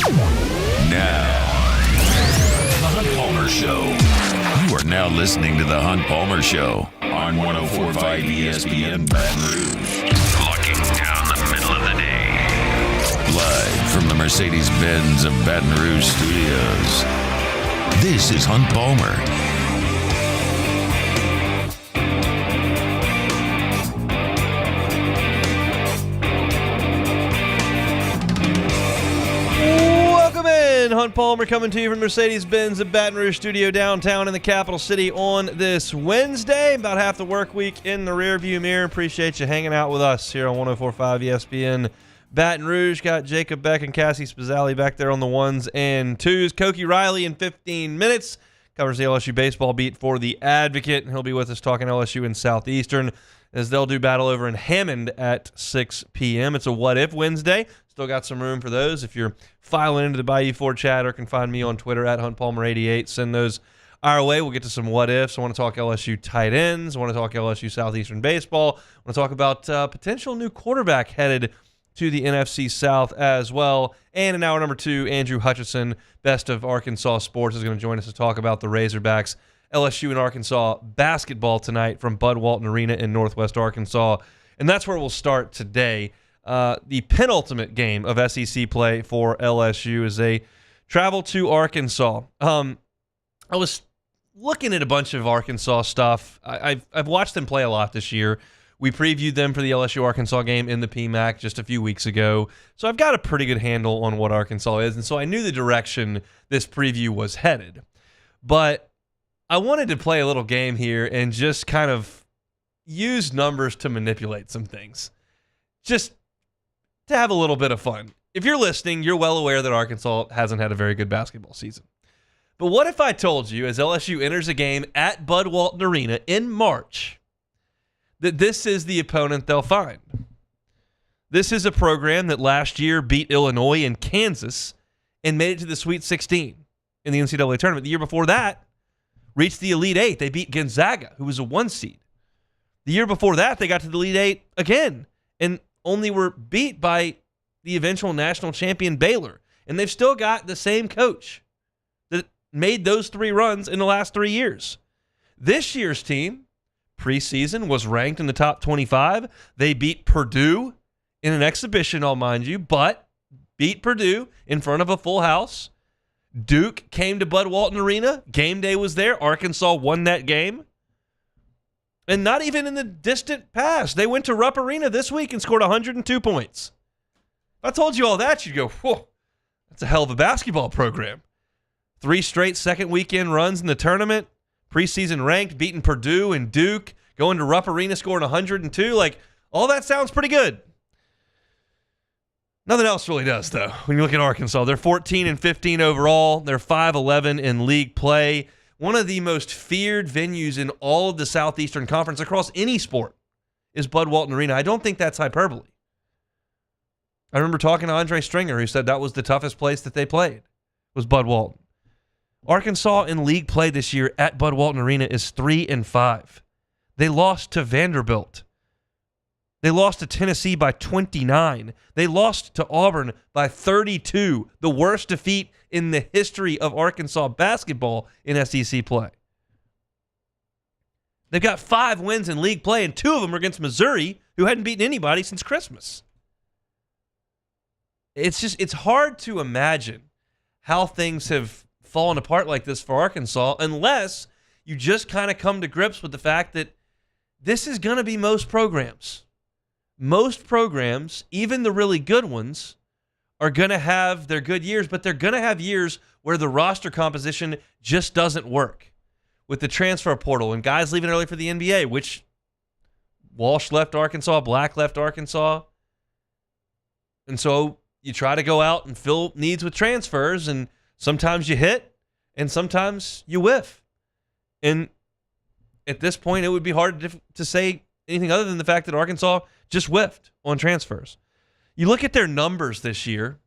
Now, The Hunt Palmer Show. You are now listening to The Hunt Palmer Show on 104.5 ESPN Baton Rouge. Locking down the middle of the day. Live from the Mercedes-Benz of Baton Rouge studios. This is Hunt Palmer. Hunt Palmer coming to you from Mercedes-Benz at Baton Rouge Studio downtown in the capital city on this Wednesday. About half the work week in the rearview mirror. Appreciate you hanging out with us here on 104.5 ESPN Baton Rouge. Got Jacob Beck and Cassie Spazzali back there on the ones and twos. Koki Riley in 15 minutes. Covers the LSU baseball beat for the Advocate. And he'll be with us talking LSU in Southeastern as they'll do battle over in Hammond at 6 p.m. It's a What If Wednesday. Still got some room for those. If you're filing into the Bayou 4 chat, or can find me on Twitter at HuntPalmer88. Send those our way. We'll get to some what ifs. I want to talk LSU tight ends. I want to talk LSU Southeastern baseball. I want to talk about potential new quarterback headed to the NFC South as well. And in hour number 2, Andrew Hutchinson, best of Arkansas sports, is going to join us to talk about the Razorbacks. LSU and Arkansas basketball tonight from Bud Walton Arena in Northwest Arkansas. And that's where we'll start today. The penultimate game of SEC play for LSU as they travel to Arkansas. I was looking at a bunch of Arkansas stuff. I've watched them play a lot this year. We previewed them for the LSU-Arkansas game in the PMAC just a few weeks ago. So I've got a pretty good handle on what Arkansas is, and so I knew the direction this preview was headed. But I wanted to play a little game here and just kind of use numbers to manipulate some things. Just to have a little bit of fun. If you're listening, you're well aware that Arkansas hasn't had a very good basketball season. But what if I told you, as LSU enters a game at Bud Walton Arena in March, that this is the opponent they'll find? This is a program that last year beat Illinois and Kansas and made it to the Sweet 16 in the NCAA tournament. The year before that, reached the Elite Eight. They beat Gonzaga, who was a 1 seed. The year before that, they got to the Elite Eight again and only were beat by the eventual national champion Baylor. And they've still got the same coach that made those 3 runs in the last 3 years. This year's team, preseason, was ranked in the top 25. They beat Purdue in an exhibition, I'll mind you, but beat Purdue in front of a full house. Duke came to Bud Walton Arena. Game day was there. Arkansas won that game. And not even in the distant past. They went to Rupp Arena this week and scored 102 points. If I told you all that, you'd go, whoa, that's a hell of a basketball program. 3 straight second weekend runs in the tournament. Preseason ranked, beating Purdue and Duke. Going to Rupp Arena, scoring 102. Like, all that sounds pretty good. Nothing else really does, though, when you look at Arkansas. They're 14-15 overall. They're 5-11 in league play. One of the most feared venues in all of the Southeastern Conference across any sport is Bud Walton Arena. I don't think that's hyperbole. I remember talking to Andre Stringer, who said that was the toughest place that they played, was Bud Walton. Arkansas in league play this year at Bud Walton Arena is 3-5. They lost to Vanderbilt. They lost to Tennessee by 29. They lost to Auburn by 32, the worst defeat in the history of Arkansas basketball in SEC play. They've got 5 wins in league play, and 2 of them are against Missouri, who hadn't beaten anybody since Christmas. It's hard to imagine how things have fallen apart like this for Arkansas unless you just kind of come to grips with the fact that this is going to be most programs. Most programs, even the really good ones, are going to have their good years, but they're going to have years where the roster composition just doesn't work. With the transfer portal and guys leaving early for the NBA, which Walsh left Arkansas, Black left Arkansas. And so you try to go out and fill needs with transfers, and sometimes you hit, and sometimes you whiff. And at this point, it would be hard to say anything other than the fact that Arkansas just whiffed on transfers. You look at their numbers this year,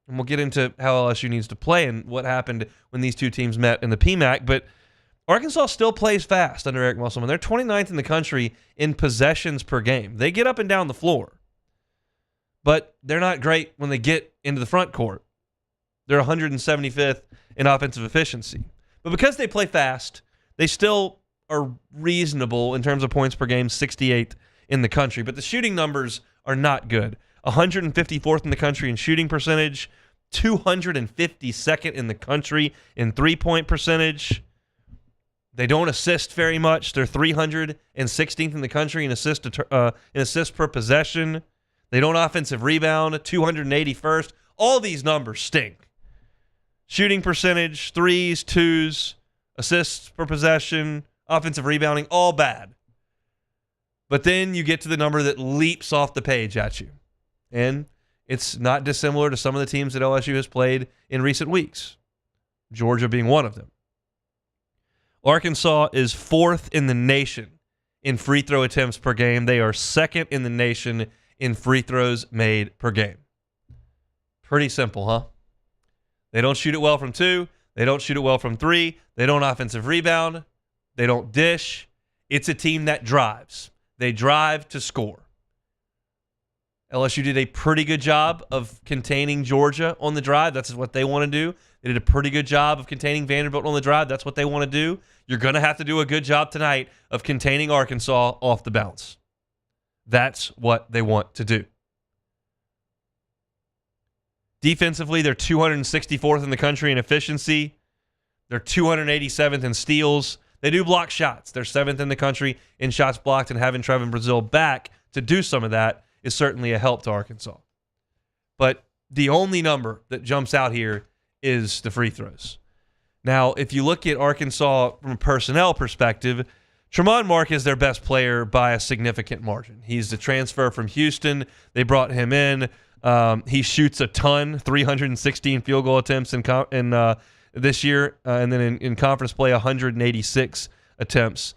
and we'll get into how LSU needs to play and what happened when these two teams met in the PMAC, but Arkansas still plays fast under Eric Musselman. They're 29th in the country in possessions per game. They get up and down the floor, but they're not great when they get into the front court. They're 175th in offensive efficiency. But because they play fast, they still are reasonable in terms of points per game, 68th in the country. But the shooting numbers are not good. 154th in the country in shooting percentage, 252nd in the country in three-point percentage. They don't assist very much. They're 316th in the country in assists per possession. They don't offensive rebound, 281st. All these numbers stink. Shooting percentage, threes, twos, assists per possession, offensive rebounding, all bad. But then you get to the number that leaps off the page at you. And it's not dissimilar to some of the teams that LSU has played in recent weeks, Georgia being one of them. Arkansas is 4th in the nation in free throw attempts per game. They are 2nd in the nation in free throws made per game. Pretty simple, huh? They don't shoot it well from 2. They don't shoot it well from 3. They don't offensive rebound. They don't dish. It's a team that drives. They drive to score. LSU did a pretty good job of containing Georgia on the drive. That's what they want to do. They did a pretty good job of containing Vanderbilt on the drive. That's what they want to do. You're going to have to do a good job tonight of containing Arkansas off the bounce. That's what they want to do. Defensively, they're 264th in the country in efficiency. They're 287th in steals. They do block shots. They're 7th in the country in shots blocked, and having Trevin Brazil back to do some of that is certainly a help to Arkansas. But the only number that jumps out here is the free throws. Now, if you look at Arkansas from a personnel perspective, Tremont Mark is their best player by a significant margin. He's the transfer from Houston. They brought him in. He shoots a ton, 316 field goal attempts in this year, and then in conference play, 186 attempts.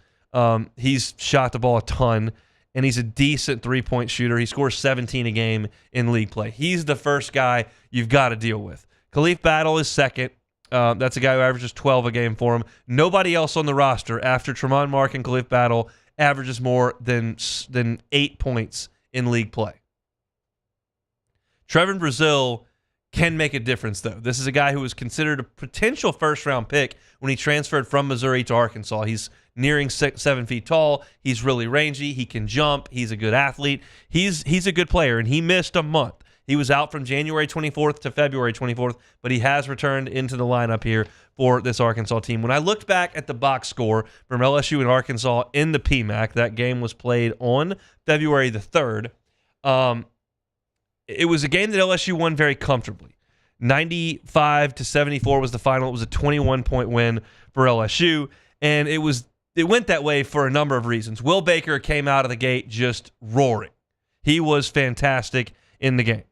He's shot the ball a ton, and he's a decent three-point shooter. He scores 17 a game in league play. He's the first guy you've got to deal with. Khalif Battle is second. That's a guy who averages 12 a game for him. Nobody else on the roster after Tremont Mark and Khalif Battle averages more than 8 points in league play. Trevin Brazil can make a difference, though. This is a guy who was considered a potential first-round pick when he transferred from Missouri to Arkansas. He's nearing 7 feet tall. He's really rangy. He can jump. He's a good athlete. He's a good player, and he missed a month. He was out from January 24th to February 24th, but he has returned into the lineup here for this Arkansas team. When I looked back at the box score from LSU and Arkansas in the PMAC, that game was played on February the 3rd. It was a game that LSU won very comfortably. 95-74 was the final. It was a 21-point win for LSU, and it went that way for a number of reasons. Will Baker came out of the gate just roaring. He was fantastic in the game.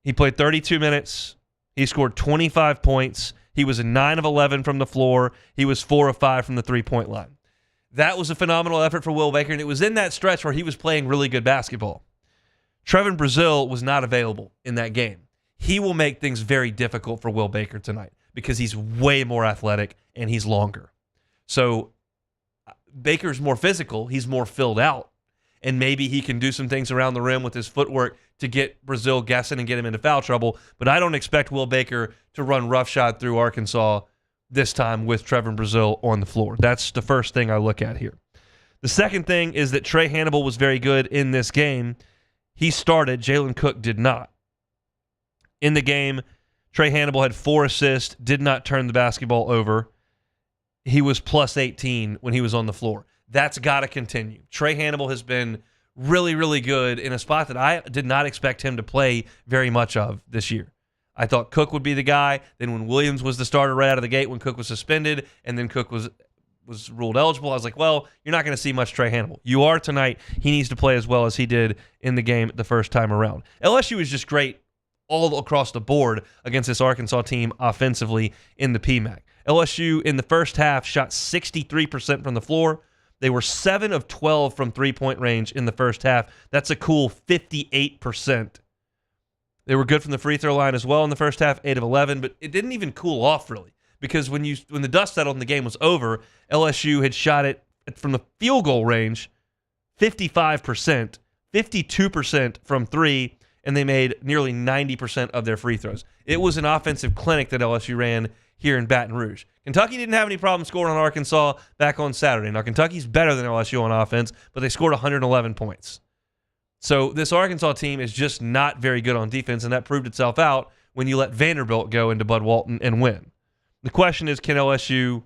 He played 32 minutes. He scored 25 points. He was a 9 of 11 from the floor. He was 4 of 5 from the three-point line. That was a phenomenal effort for Will Baker, and it was in that stretch where he was playing really good basketball. Trevin Brazil was not available in that game. He will make things very difficult for Will Baker tonight because he's way more athletic and he's longer. So Baker's more physical. He's more filled out. And maybe he can do some things around the rim with his footwork to get Brazil guessing and get him into foul trouble. But I don't expect Will Baker to run roughshod through Arkansas this time with Trevin Brazil on the floor. That's the first thing I look at here. The second thing is that Trey Hannibal was very good in this game. He started. Jalen Cook did not. In the game, Trey Hannibal had 4 assists, did not turn the basketball over. He was plus 18 when he was on the floor. That's got to continue. Trey Hannibal has been really, really good in a spot that I did not expect him to play very much of this year. I thought Cook would be the guy. Then when Williams was the starter right out of the gate when Cook was suspended, and then Cook was ruled eligible, I was like, well, you're not going to see much Trey Hannibal. You are tonight. He needs to play as well as he did in the game the first time around. LSU is just great all across the board against this Arkansas team offensively in the PMAC. LSU in the first half shot 63% from the floor. They were 7 of 12 from three-point range in the first half. That's a cool 58%. They were good from the free throw line as well in the first half, 8 of 11, but it didn't even cool off really because when the dust settled and the game was over, LSU had shot it from the field goal range 55%, 52% from 3, and they made nearly 90% of their free throws. It was an offensive clinic that LSU ran here in Baton Rouge. Kentucky didn't have any problem scoring on Arkansas back on Saturday. Now, Kentucky's better than LSU on offense, but they scored 111 points. So this Arkansas team is just not very good on defense, and that proved itself out when you let Vanderbilt go into Bud Walton and win. The question is, can LSU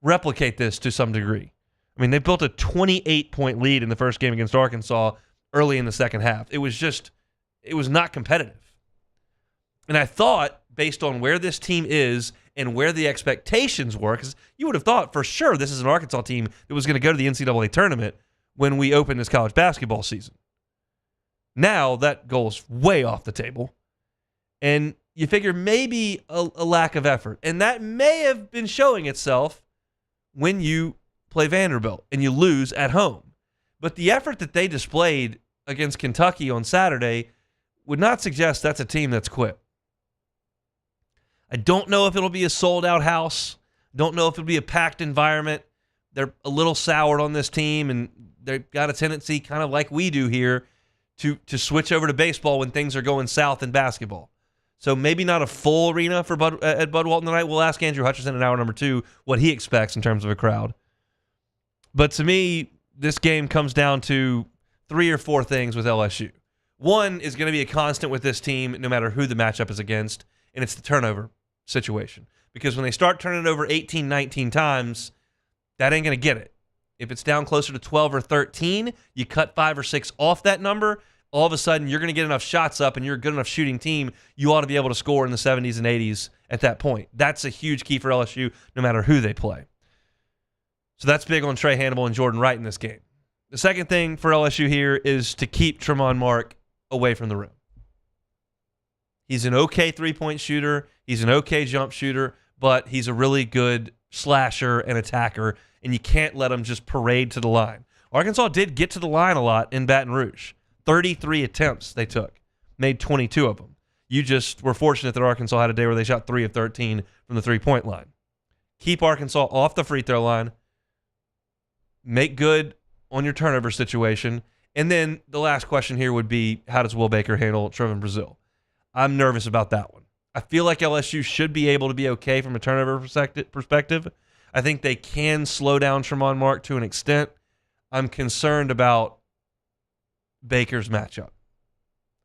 replicate this to some degree? I mean, they built a 28-point lead in the first game against Arkansas early in the second half. It was not competitive. And I thought, based on where this team is and where the expectations were, because you would have thought for sure this is an Arkansas team that was going to go to the NCAA tournament when we opened this college basketball season. Now that goal's way off the table. And you figure maybe a lack of effort. And that may have been showing itself when you play Vanderbilt and you lose at home. But the effort that they displayed against Kentucky on Saturday would not suggest that's a team that's quit. I don't know if it'll be a sold-out house. Don't know if it'll be a packed environment. They're a little soured on this team, and they've got a tendency, kind of like we do here, to switch over to baseball when things are going south in basketball. So maybe not a full arena for at Bud Walton tonight. We'll ask Andrew Hutchinson in hour number 2 what he expects in terms of a crowd. But to me, this game comes down to 3 or 4 things with LSU. One is going to be a constant with this team no matter who the matchup is against, and it's the turnover situation. Because when they start turning it over 18, 19 times, that ain't going to get it. If it's down closer to 12 or 13, you cut 5 or 6 off that number, all of a sudden you're going to get enough shots up and you're a good enough shooting team, you ought to be able to score in the 70s and 80s at that point. That's a huge key for LSU no matter who they play. So that's big on Trey Hannibal and Jordan Wright in this game. The second thing for LSU here is to keep Tremont Mark away from the rim. He's an okay three-point shooter. He's an okay jump shooter, but he's a really good slasher and attacker, and you can't let him just parade to the line. Arkansas did get to the line a lot in Baton Rouge. 33 attempts they took, made 22 of them. You just were fortunate that Arkansas had a day where they shot 3 of 13 from the three-point line. Keep Arkansas off the free throw line. Make good on your turnover situation. And then the last question here would be, how does Will Baker handle Trevin Brazile? I'm nervous about that one. I feel like LSU should be able to be okay from a turnover perspective. I think they can slow down Tremont Mark to an extent. I'm concerned about Baker's matchup.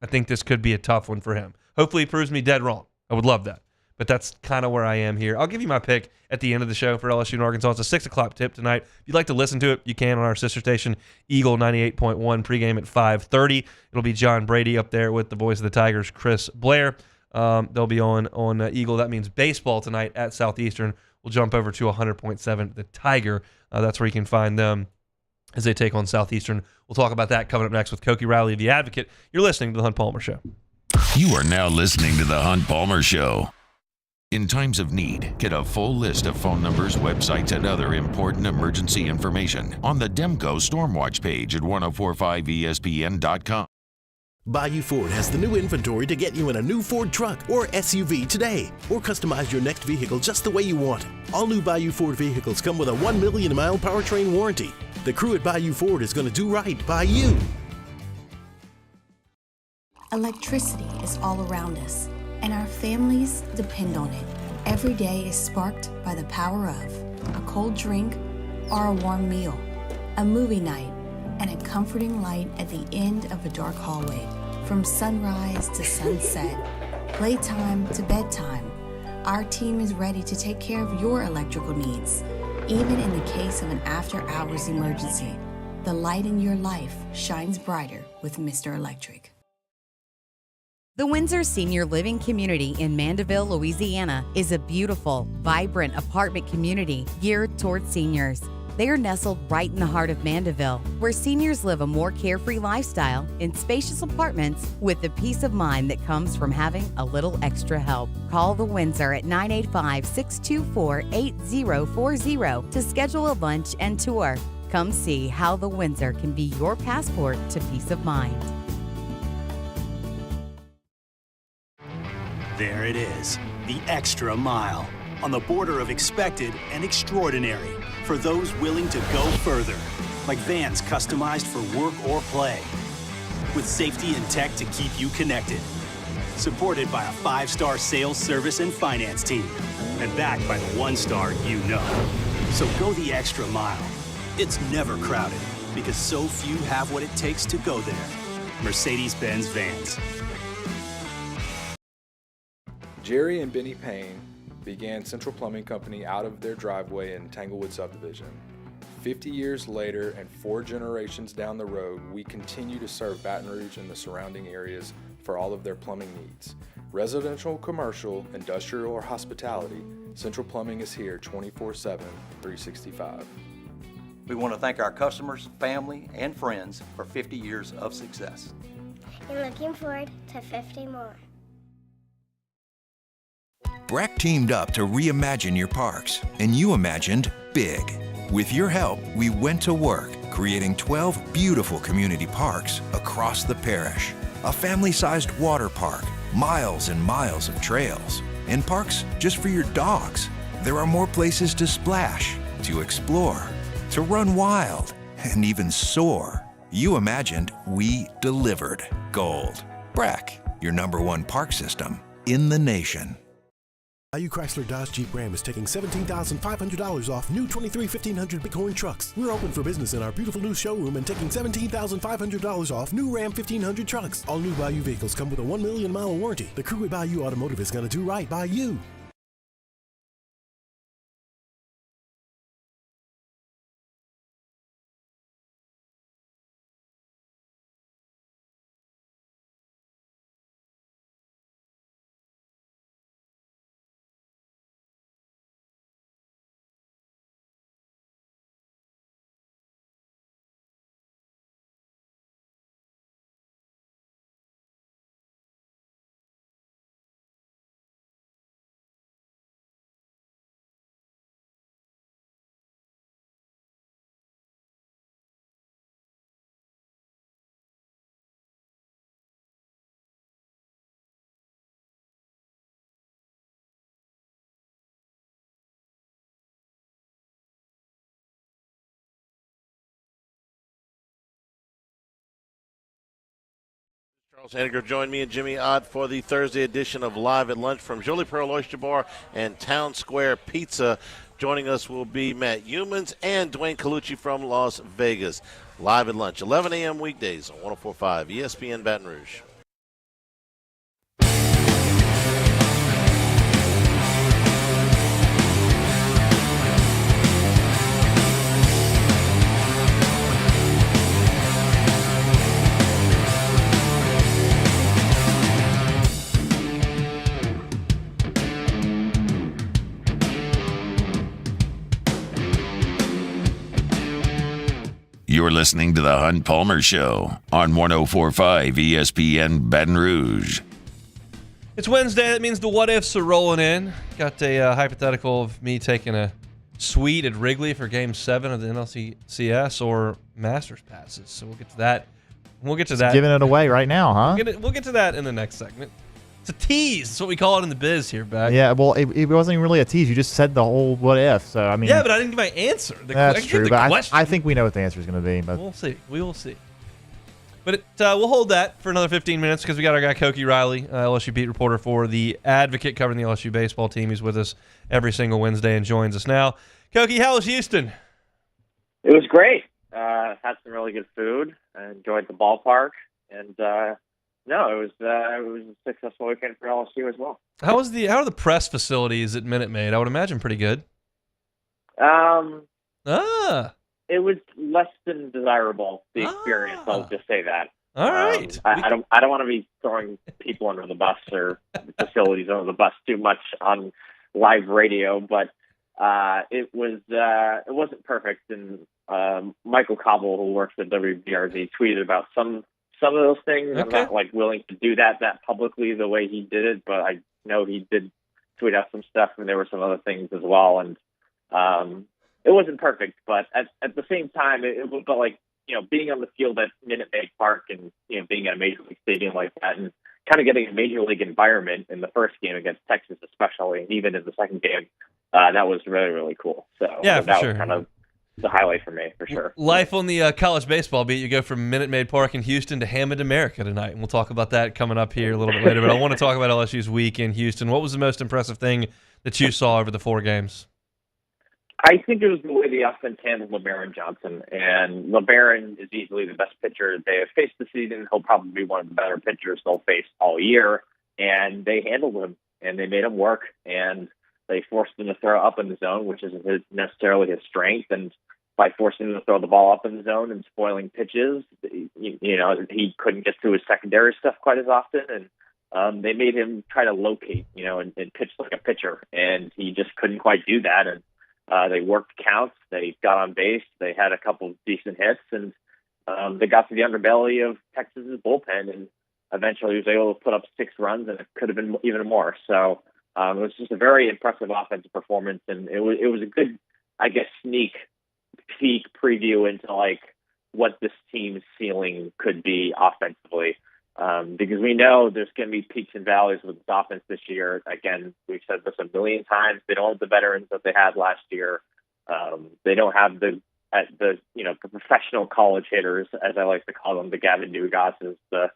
I think this could be a tough one for him. Hopefully he proves me dead wrong. I would love that. But that's kind of where I am here. I'll give you my pick at the end of the show for LSU and Arkansas. It's a 6 o'clock tip tonight. If you'd like to listen to it, you can on our sister station, Eagle 98.1, pregame at 5:30. It'll be John Brady up there with the voice of the Tigers, Chris Blair. They'll be on Eagle. That means baseball tonight at Southeastern. We'll jump over to 100.7 the Tiger. That's where you can find them as they take on Southeastern. We'll talk about that coming up next with Koki Riley of The Advocate. You're listening to The Hunt Palmer Show. You are now listening to The Hunt Palmer Show. In times of need, get a full list of phone numbers, websites, and other important emergency information on the Demco Stormwatch page at 1045ESPN.com. Bayou Ford has the new inventory to get you in a new Ford truck or SUV today, or customize your next vehicle just the way you want it. All new Bayou Ford vehicles come with a 1 million mile powertrain warranty. The crew at Bayou Ford is going to do right by you. Electricity is all around us, and our families depend on it. Every day is sparked by the power of a cold drink or a warm meal, a movie night, and a comforting light at the end of a dark hallway. From sunrise to sunset, playtime to bedtime, our team is ready to take care of your electrical needs. Even in the case of an after-hours emergency, the light in your life shines brighter with Mr. Electric. The Windsor Senior Living Community in Mandeville, Louisiana is a beautiful, vibrant apartment community geared toward seniors. They are nestled right in the heart of Mandeville, where seniors live a more carefree lifestyle in spacious apartments with the peace of mind that comes from having a little extra help. Call the Windsor at 985-624-8040 to schedule a lunch and tour. Come see how the Windsor can be your passport to peace of mind. There it is, the extra mile, on the border of expected and extraordinary, for those willing to go further, like vans customized for work or play. with safety and tech to keep you connected. Supported by a 5-star sales, service, and finance team. And backed by the 1-star you know. So go the extra mile. It's never crowded because so few have what it takes to go there. Mercedes-Benz Vans. Jerry and Benny Payne began Central Plumbing Company out of their driveway in Tanglewood subdivision. 50 years later and 4 generations down the road, we continue to serve Baton Rouge and the surrounding areas for all of their plumbing needs. Residential, commercial, industrial, or hospitality, Central Plumbing is here 24/7, 365. We want to thank our customers, family, and friends for 50 years of success. And looking forward to 50 more. Breck teamed up to reimagine your parks, and you imagined big. With your help, we went to work, creating 12 beautiful community parks across the parish. A family-sized water park, miles and miles of trails, and parks just for your dogs. There are more places to splash, to explore, to run wild, and even soar. You imagined, we delivered. Gold. Breck, your #1 park system in the nation. Value Chrysler Dodge Jeep Ram is taking $17,500 off new 23 1500 Bighorn trucks. We're open for business in our beautiful new showroom and taking $17,500 off new Ram 1500 trucks. All new Bayou vehicles come with a 1 million mile warranty. The crew at Bayou Automotive is going to do right by you. Charles Hanniger joined me and Jimmy Ott for the Thursday edition of Live at Lunch from Jolie Pearl Oyster Bar and Town Square Pizza. Joining us will be Matt Humans and Dwayne Colucci from Las Vegas. Live at Lunch, 11 a.m. weekdays on 104.5 ESPN Baton Rouge. You're listening to the Hunt Palmer Show on 104.5 ESPN Baton Rouge. It's Wednesday. That means the what ifs are rolling in. Got a hypothetical of me taking a suite at Wrigley for Game 7 of the NLCS or Masters passes. So we'll get to that. We'll get to that. Giving it away right now, huh? We'll get to that in the next segment. It's a tease. That's what we call it in the biz here, Beck. Yeah, well, it wasn't even really a tease. You just said the whole what if. So I mean, yeah, but I didn't give my answer. That's true. But I think we know what the answer is going to be. But we'll see. We will see. But we'll hold that for another 15 minutes because we got our guy Koki Riley, LSU beat reporter for The Advocate, covering the LSU baseball team. He's with us every single Wednesday and joins us now. Koki, how was Houston? It was great. Had some really good food. I enjoyed the ballpark, and no, it was a successful weekend for LSU as well. How are the press facilities at Minute Maid? I would imagine pretty good. It was less than desirable, the experience. I'll just say that. All right. I don't want to be throwing people under the bus or facilities under the bus too much on live radio, but it wasn't perfect. And Michael Cobble, who works at WBRZ, tweeted about some of those things. Okay. I'm not willing to do that publicly the way he did it, but I know he did tweet out some stuff, and there were some other things as well. And it wasn't perfect, but at the same time, it was like, being on the field at Minute Maid Park and, being at a major league stadium like that and kind of getting a major league environment in the first game against Texas especially, and even in the second game, that was really, really cool. So yeah, that sure. was kind of the highlight for me, for sure. Life on the college baseball beat. You go from Minute Maid Park in Houston to Hammond, America tonight, and we'll talk about that coming up here a little bit later. But I want to talk about LSU's week in Houston. What was the most impressive thing that you saw over the 4 games? I think it was the way the offense handled LeBaron Johnson. And LeBaron is easily the best pitcher they have faced this season. He'll probably be one of the better pitchers they'll face all year. And they handled him, and they made him work. And they forced him to throw up in the zone, which isn't necessarily his strength. And by forcing him to throw the ball up in the zone and spoiling pitches, he couldn't get to his secondary stuff quite as often. And they made him try to locate, and pitch like a pitcher. And he just couldn't quite do that. And they worked counts. They got on base. They had a couple of decent hits, and they got to the underbelly of Texas's bullpen. And eventually, he was able to put up 6 runs, and it could have been even more. So it was just a very impressive offensive performance, and it was a good, I guess, sneak peek preview into like what this team's ceiling could be offensively. Because we know there's going to be peaks and valleys with this offense this year. Again, we've said this a million times. They don't have the veterans that they had last year. They don't have the professional college hitters, as I like to call them, the Gavin Nugoses, the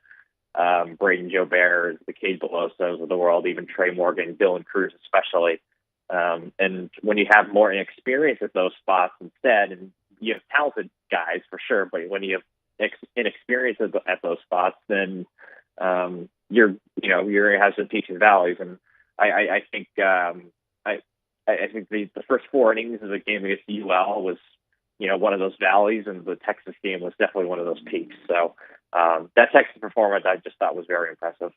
Braden Joberts, the Cade Belosos of the world, even Trey Morgan, Dylan Cruz especially. And when you have more inexperience at those spots instead, and you have talented guys for sure, but when you have inexperience at those spots, then you're going to have some peaks and valleys. And I think the first 4 innings of the game against UL was one of those valleys, and the Texas game was definitely one of those peaks. So that Texas performance I just thought was very impressive.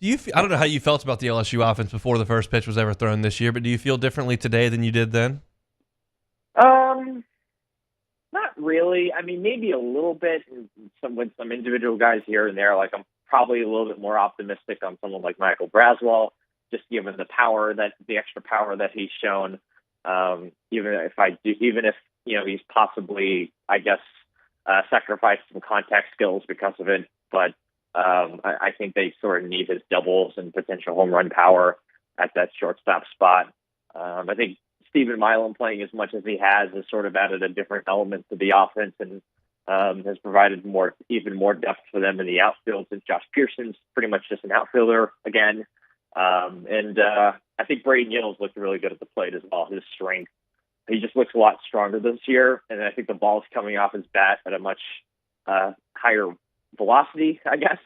I don't know how you felt about the LSU offense before the first pitch was ever thrown this year, but do you feel differently today than you did then? Not really. I mean, maybe a little bit with some individual guys here and there. Like, I'm probably a little bit more optimistic on someone like Michael Braswell, just given the extra power that he's shown. Even if he's possibly, I guess, sacrificed some contact skills because of it. But I think they sort of need his doubles and potential home run power at that shortstop spot. I think Stephen Milam playing as much as he has sort of added a different element to the offense and has provided even more depth for them in the outfield, since Josh Pearson's pretty much just an outfielder again. And I think Braden Yills looked really good at the plate as well. His strength, he just looks a lot stronger this year, and I think the ball's coming off his bat at a much higher velocity, I guess.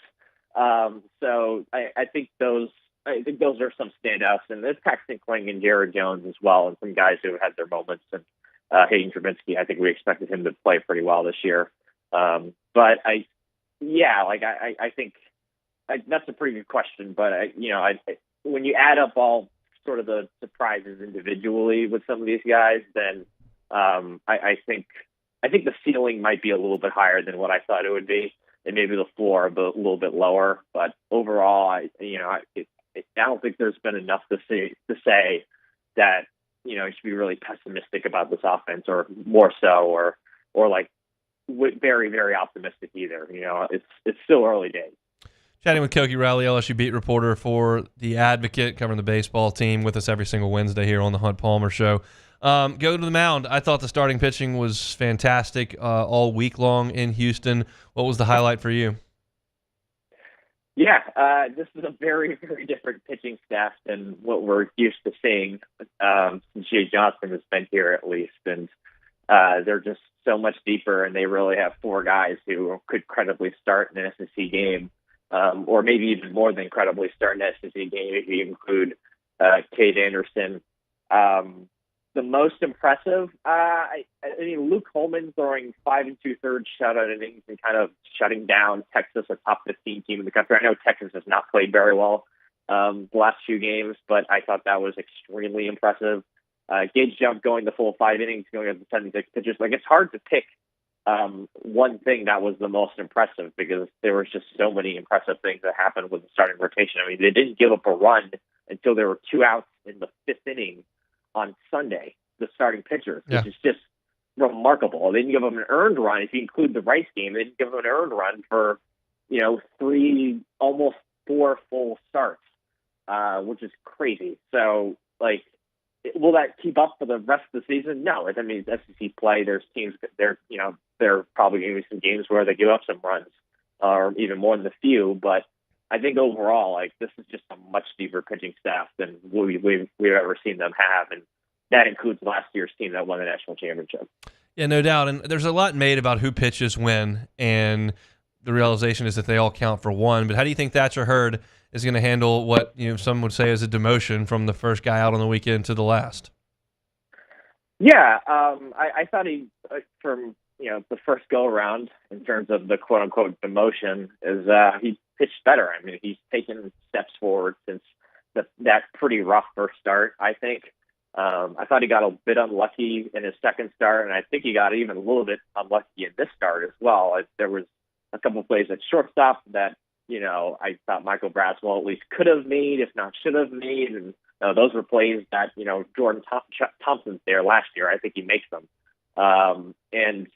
So I think those are some standouts, and there's Paxton Kling and Jared Jones as well, and some guys who have had their moments. And Hayden Trubinsky, I think we expected him to play pretty well this year. But I think that's a pretty good question. But when you add up all sort of the surprises individually with some of these guys, then I think the ceiling might be a little bit higher than what I thought it would be, and maybe the floor a little bit lower. But overall, I don't think there's been enough to say that you should be really pessimistic about this offense, or more so, or like very, very optimistic either. It's still early days. Chatting with Koki Riley, LSU beat reporter for The Advocate, covering the baseball team with us every single Wednesday here on the Hunt Palmer Show. Go to the mound. I thought the starting pitching was fantastic all week long in Houston. What was the highlight for you? Yeah, this is a very, very different pitching staff than what we're used to seeing since Jay Johnson has been here, at least. And they're just so much deeper, and they really have 4 guys who could credibly start in an SEC game, or maybe even more than credibly start an SEC game if you include Cade Anderson. The most impressive, Luke Holman throwing 5 2/3 shutout innings and kind of shutting down Texas, a top 15 team in the country. I know Texas has not played very well the last few games, but I thought that was extremely impressive. Gage Jump going the full 5 innings, going up to 76 pitches. Like, it's hard to pick one thing that was the most impressive, because there was just so many impressive things that happened with the starting rotation. I mean, they didn't give up a run until there were 2 outs in the 5th inning on Sunday, the starting pitchers, which is just remarkable. They didn't give them an earned run. If you include the Rice game, they didn't give them an earned run for, 3, almost 4 full starts, which is crazy. So, like, will that keep up for the rest of the season? No. I mean, SEC play, there's teams that there are probably going to be some games where they give up some runs, or even more than a few. But I think overall, like, this is just a much deeper pitching staff than we've ever seen them have, and that includes last year's team that won the national championship. Yeah, no doubt. And there's a lot made about who pitches when, and the realization is that they all count for one. But how do you think Thatcher Hurd is going to handle what some would say is a demotion from the first guy out on the weekend to the last? Yeah, I thought he, from the first go around in terms of the quote unquote demotion, is he pitched better. I mean, he's taken steps forward since that pretty rough first start, I think. I thought he got a bit unlucky in his second start, and I think he got even a little bit unlucky in this start as well. There was a couple of plays at shortstop that, I thought Michael Braswell at least could have made, if not should have made. And those were plays that, Jordan Thompson's there last year. I think he makes them. And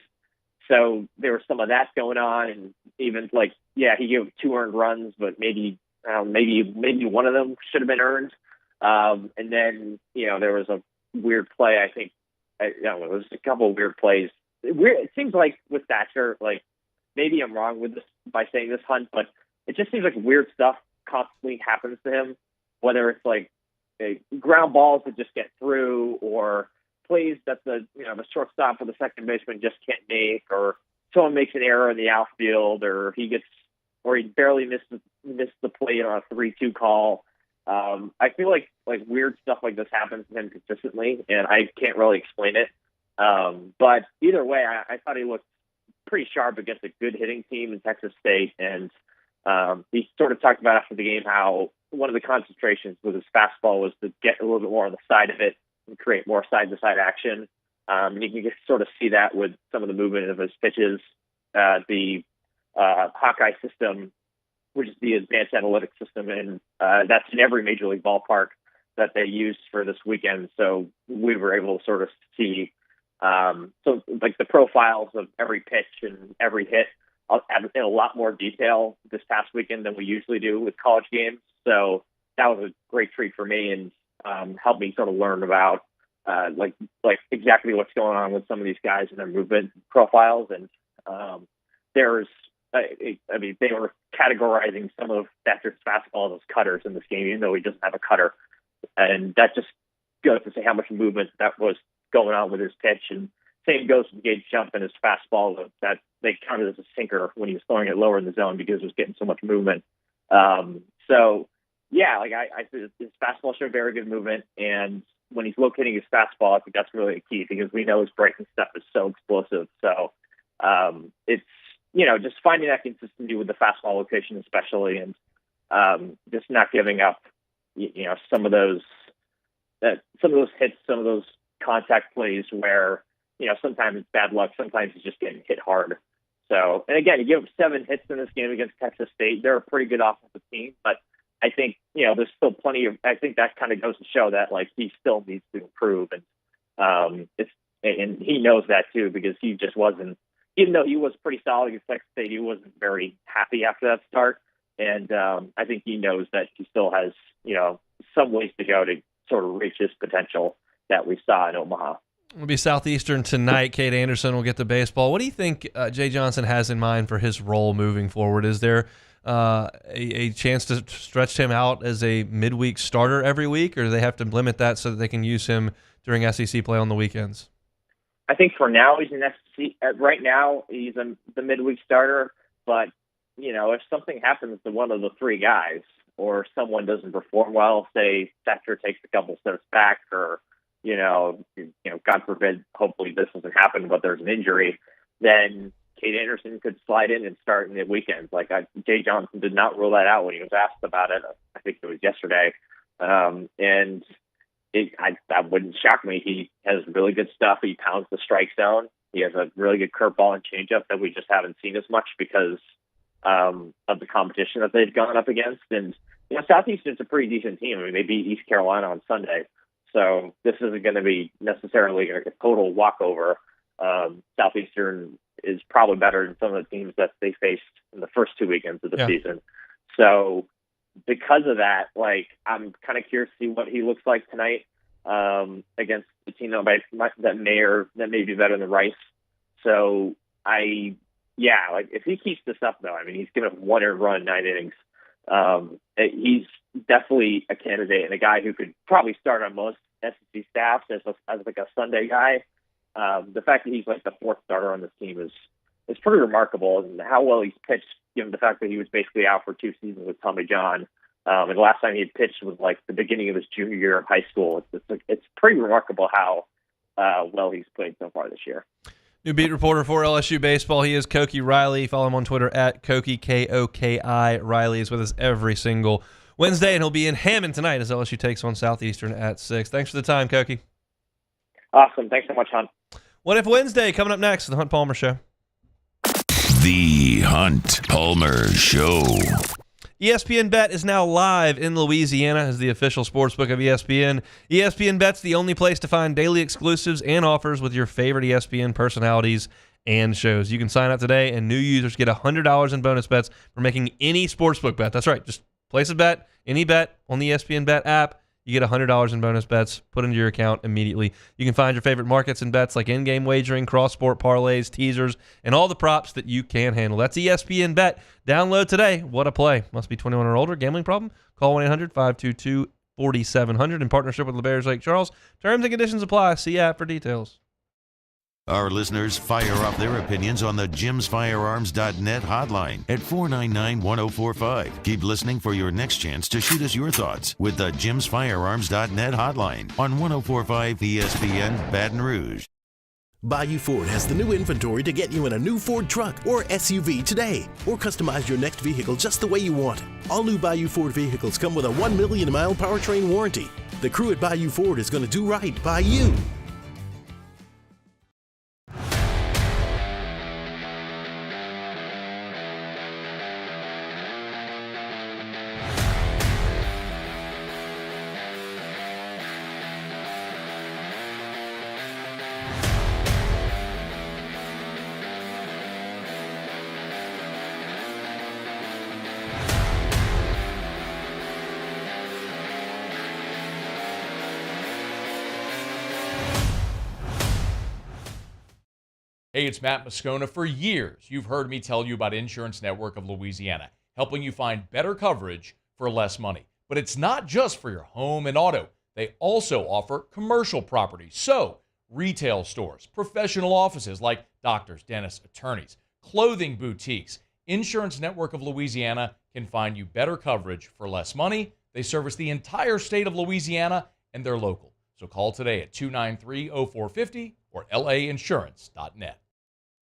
so there was some of that going on. And even he gave 2 earned runs, but maybe one of them should have been earned. And then, there was a weird play. I think, it was a couple of weird plays. It seems like with Thatcher, maybe I'm wrong with this by saying this, Hunt, but it just seems like weird stuff constantly happens to him, whether it's ground balls that just get through, or plays that the shortstop or the second baseman just can't make, or someone makes an error in the outfield, or he barely missed the play on a 3-2 call. I feel like weird stuff like this happens to him consistently, and I can't really explain it. But either way, I thought he looked pretty sharp against a good hitting team in Texas State, and he sort of talked about after the game how one of the concentrations with his fastball was to get a little bit more on the side of it and create more side-to-side action. And you can just sort of see that with some of the movement of his pitches. The Hawkeye system, which is the advanced analytics system, and that's in every Major League ballpark that they used for this weekend. So we were able to sort of see the profiles of every pitch and every hit in a lot more detail this past weekend than we usually do with college games. So that was a great treat for me, and helped me sort of learn about exactly what's going on with some of these guys and their movement profiles. And they were categorizing some of Thatcher's fastballs as cutters in this game, even though he doesn't have a cutter. And that just goes to say how much movement that was going on with his pitch. And same goes with Gage Jump and his fastball, that they counted as a sinker when he was throwing it lower in the zone because it was getting so much movement. I think his fastball showed very good movement. And when he's locating his fastball, I think that's really a key, because we know his breaking stuff is so explosive. So it's, just finding that consistency with the fastball location especially, and just not giving up, some of those hits, some of those contact plays where, sometimes it's bad luck, sometimes it's just getting hit hard. So, and again, you give up 7 hits in this game against Texas State. They're a pretty good offensive team, but I think, there's still plenty of, I think that kind of goes to show that he still needs to improve. And and he knows that too, because he just wasn't, even though he was pretty solid against Texas State, he wasn't very happy after that start. And I think he knows that he still has, some ways to go to sort of reach his potential that we saw in Omaha. It'll be Southeastern tonight. Kate Anderson will get the baseball. What do you think Jay Johnson has in mind for his role moving forward? Is there a chance to stretch him out as a midweek starter every week, or do they have to limit that so that they can use him during SEC play on the weekends? I think for now he's an SEC. Right now he's the midweek starter, but if something happens to one of the 3 guys, or someone doesn't perform well, say Thatcher takes a couple steps back, or God forbid, hopefully this doesn't happen, but there's an injury, then Kate Anderson could slide in and start in the weekends. Jay Johnson did not rule that out when he was asked about it. I think it was yesterday. And that wouldn't shock me. He has really good stuff. He pounds the strike zone. He has a really good curveball and changeup that we just haven't seen as much because of the competition that they've gone up against. And Southeastern's a pretty decent team. I mean, they beat East Carolina on Sunday, so this isn't going to be necessarily a total walkover. Southeastern is probably better than some of the teams that they faced in the first 2 weekends of the season. So because of that, I'm kind of curious to see what he looks like tonight. against the team that may be better than Rice. So if he keeps this up, though, I mean, he's going to want to run 9 innings. He's definitely a candidate and a guy who could probably start on most SEC staffs as like a Sunday guy. The fact that he's like the 4th starter on this team is pretty remarkable, and how well he's pitched, given the fact that he was basically out for 2 seasons with Tommy John. And the last time he had pitched was like the beginning of his junior year of high school. It's pretty remarkable how well he's played so far this year. New beat reporter for LSU baseball. He is Koki Riley. Follow him on Twitter at Koki, Koki. Riley is with us every single Wednesday, and he'll be in Hammond tonight as LSU takes on Southeastern at 6. Thanks for the time, Koki. Awesome. Thanks so much, Hunt. What If Wednesday coming up next, the Hunt Palmer Show. The Hunt Palmer Show. ESPN Bet is now live in Louisiana as the official sportsbook of ESPN. ESPN Bet's the only place to find daily exclusives and offers with your favorite ESPN personalities and shows. You can sign up today, and new users get $100 in bonus bets for making any sportsbook bet. That's right. Just place a bet, any bet on the ESPN Bet app. You get $100 in bonus bets put into your account immediately. You can find your favorite markets and bets like in-game wagering, cross-sport parlays, teasers, and all the props that you can handle. That's ESPN Bet. Download today. What a play. Must be 21 or older. Gambling problem? Call 1-800-522-4700 in partnership with LeBears Lake Charles. Terms and conditions apply. See app for details. Our listeners fire off their opinions on the jimsfirearms.net hotline at 499-1045. Keep listening for your next chance to shoot us your thoughts with the jimsfirearms.net hotline on 1045 ESPN Baton Rouge. Bayou Ford has the new inventory to get you in a new Ford truck or SUV today, or customize your next vehicle just the way you want it. All new Bayou Ford vehicles come with a 1 million mile powertrain warranty. The crew at Bayou Ford is going to do right by you. Hey, it's Matt Moscona. For years, you've heard me tell you about Insurance Network of Louisiana, helping you find better coverage for less money. But it's not just for your home and auto. They also offer commercial property. So, retail stores, professional offices like doctors, dentists, attorneys, clothing boutiques. Insurance Network of Louisiana can find you better coverage for less money. They service the entire state of Louisiana, and they're local. So call today at 293-0450 or lainsurance.net.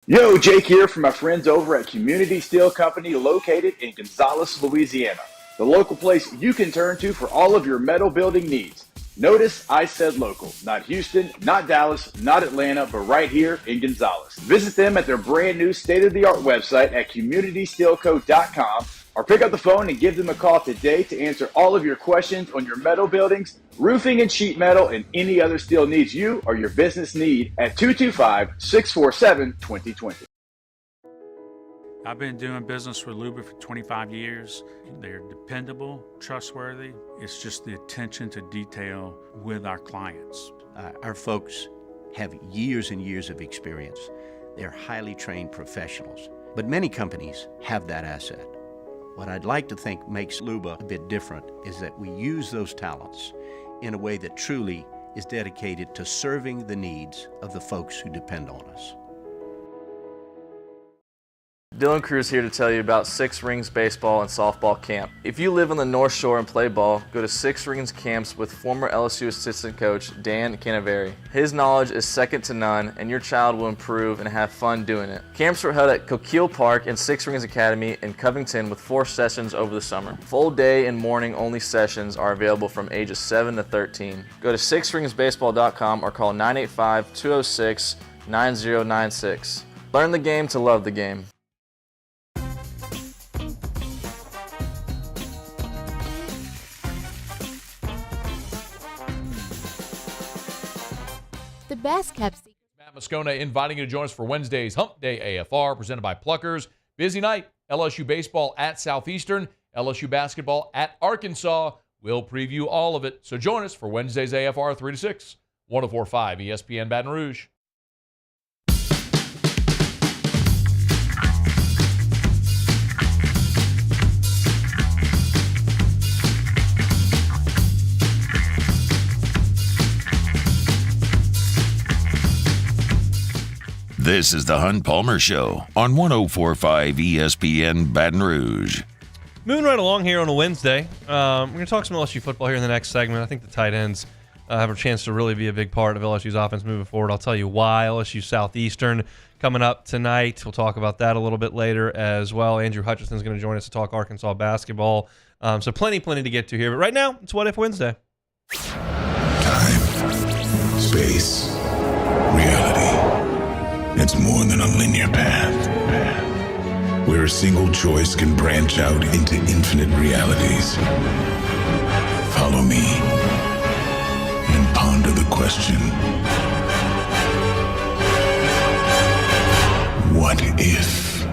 Yo, Jake here from my friends over at Community Steel Company located in Gonzales, Louisiana. The local place you can turn to for all of your metal building needs. Notice I said local, not Houston, not Dallas, not Atlanta, but right here in Gonzales. Visit them at their brand new state-of-the-art website at communitysteelco.com or pick up the phone and give them a call today to answer all of your questions on your metal buildings, roofing and sheet metal, and any other steel needs you or your business need at 225-647-2020. I've been doing business with Luba for 25 years. They're dependable, trustworthy. It's just the attention to detail with our clients. Our folks have years and years of experience. They're highly trained professionals, but many companies have that asset. What I'd like to think makes Luba a bit different is that we use those talents in a way that truly is dedicated to serving the needs of the folks who depend on us. Dylan Cruz here to tell you about Six Rings Baseball and Softball Camp. If you live on the North Shore and play ball, go to Six Rings Camps with former LSU assistant coach Dan Canaveri. His knowledge is second to none, and your child will improve and have fun doing it. Camps were held at Coquille Park and Six Rings Academy in Covington with 4 sessions over the summer. Full day and morning only sessions are available from ages 7 to 13. Go to sixringsbaseball.com or call 985-206-9096. Learn the game to love the game. The best kept secret. Matt Moscona inviting you to join us for Wednesday's Hump Day AFR presented by Pluckers. Busy night. LSU baseball at Southeastern, LSU basketball at Arkansas. We'll preview all of it. So join us for Wednesday's AFR 3 to 6, 104.5 ESPN Baton Rouge. This is the Hunt Palmer Show on 104.5 ESPN Baton Rouge. Moving right along here on a Wednesday, we're going to talk some LSU football here in the next segment. I think the tight ends have a chance to really be a big part of LSU's offense moving forward. I'll tell you why. LSU Southeastern coming up tonight. We'll talk about that a little bit later as well. Andrew Hutchinson is going to join us to talk Arkansas basketball. So plenty to get to here. But right now, it's What If Wednesday. Time, space, reality. It's more than a linear path. Where a single choice can branch out into infinite realities. Follow me and ponder the question, what if?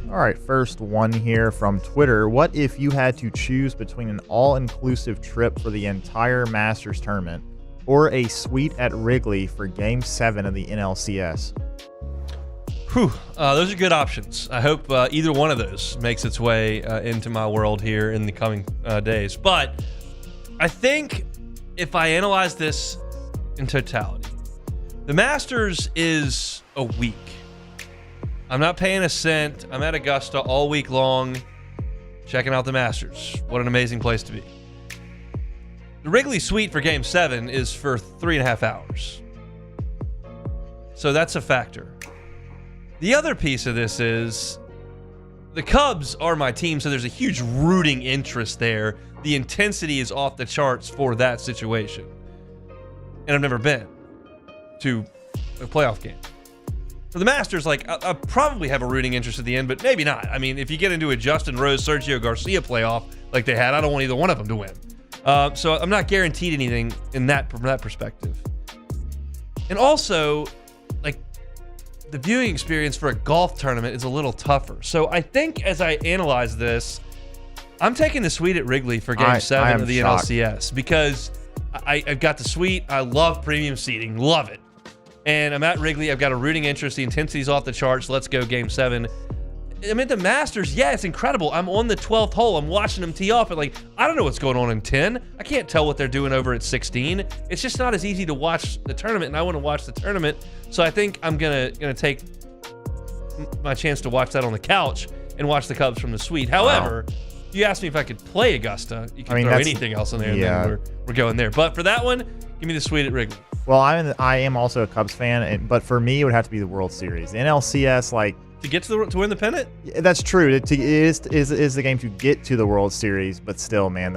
All right, first one here from Twitter. What if you had to choose between an all-inclusive trip for the entire Masters tournament or a suite at Wrigley for Game 7 of the NLCS? Those are good options. I hope either one of those makes its way into my world here in the coming days. But I think if I analyze this in totality, the Masters is a week. I'm not paying a cent. I'm at Augusta all week long checking out the Masters. What an amazing place to be. The Wrigley Suite for Game 7 is for 3.5 hours. So that's a factor. The other piece of this is the Cubs are my team, so there's a huge rooting interest there. The intensity is off the charts for that situation. And I've never been to a playoff game. For the Masters, I probably have a rooting interest at the end, but maybe not. I mean, if you get into a Justin Rose, Sergio Garcia playoff like they had, I don't want either one of them to win. So I'm not guaranteed anything from that perspective. And also, the viewing experience for a golf tournament is a little tougher. So I think as I analyze this, I'm taking the suite at Wrigley for Game 7 of the NLCS because I've got the suite. I love premium seating. Love it. And I'm at Wrigley. I've got a rooting interest. The intensity's off the charts. Let's go Game 7. I mean, the Masters, yeah, it's incredible. I'm on the 12th hole. I'm watching them tee off. And I don't know what's going on in 10. I can't tell what they're doing over at 16. It's just not as easy to watch the tournament, and I want to watch the tournament. So I think I'm gonna take my chance to watch that on the couch and watch the Cubs from the suite. However, you asked me if I could play Augusta. You can throw anything else in there, and then we're going there. But for that one, give me the suite at Wrigley. Well, I am also a Cubs fan, but for me, it would have to be the World Series. The NLCS, to get to win the pennant? That's true. It is the game to get to the World Series, but still, man,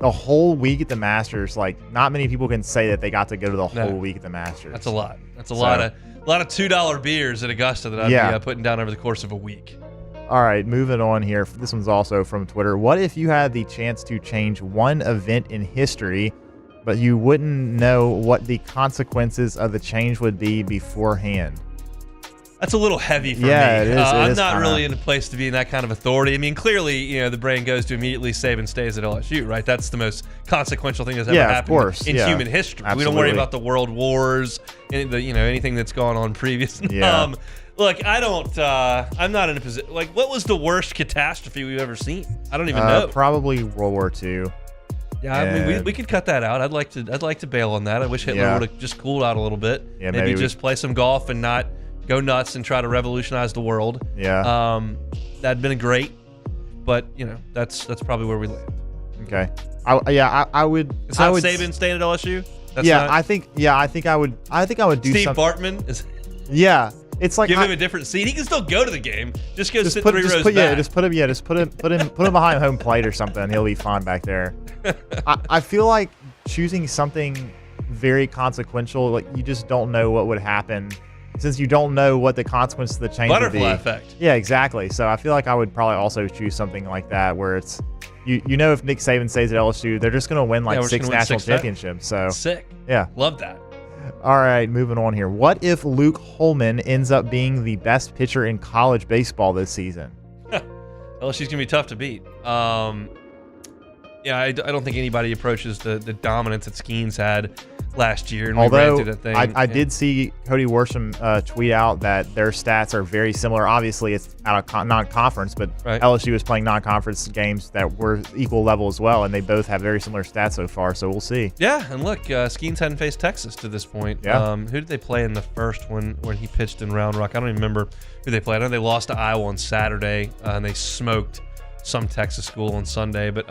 the whole week at the Masters, not many people can say that they got to go to the whole week at the Masters. That's a lot. That's a lot of $2 beers at Augusta that I'd be putting down over the course of a week. All right, moving on here. This one's also from Twitter. What if you had the chance to change one event in history, but you wouldn't know what the consequences of the change would be beforehand? That's a little heavy for me. It is, I'm not really in a place to be in that kind of authority. I mean, clearly, the brain goes to immediately Saban stays at LSU, right? That's the most consequential thing that's ever happened in human history. Absolutely. We don't worry about the world wars, anything that's gone on previously. Yeah. Look, I don't. I'm not in a position. What was the worst catastrophe we've ever seen? I don't even know. Probably World War II. Yeah, I mean, we could cut that out. I'd like to bail on that. I wish Hitler would have just cooled out a little bit. Yeah, maybe just play some golf and not go nuts and try to revolutionize the world. Yeah. That'd been great, but that's probably where we land. Okay. I would. It's not Saban staying at LSU. I think I would do Steve something. Bartman is. Yeah. It's give him a different seat. He can still go to the game. Just go sit 3 rows back. Just put him behind home plate or something. He'll be fine back there. I feel like choosing something very consequential, you just don't know what would happen, since you don't know what the consequence of the change would be. Butterfly effect. Yeah, exactly. So I feel like I would probably also choose something like that, where it's if Nick Saban stays at LSU, they're just going to win 6 national championships. So sick. Yeah, love that. All right, moving on here. What if Luke Holman ends up being the best pitcher in college baseball this season? LSU's going to be tough to beat. Yeah, I don't think anybody approaches the dominance that Skeens had last year. And although we ran through that thing. I did see Cody Worsham tweet out that their stats are very similar. Obviously, it's out of non-conference, but LSU is playing non-conference games that were equal level as well, and they both have very similar stats so far, so we'll see. Yeah, and look, Skeens hadn't faced Texas to this point. Yeah. Who did they play in the first one when he pitched in Round Rock? I don't even remember who they played. I know they lost to Iowa on Saturday, and they smoked some Texas school on Sunday, but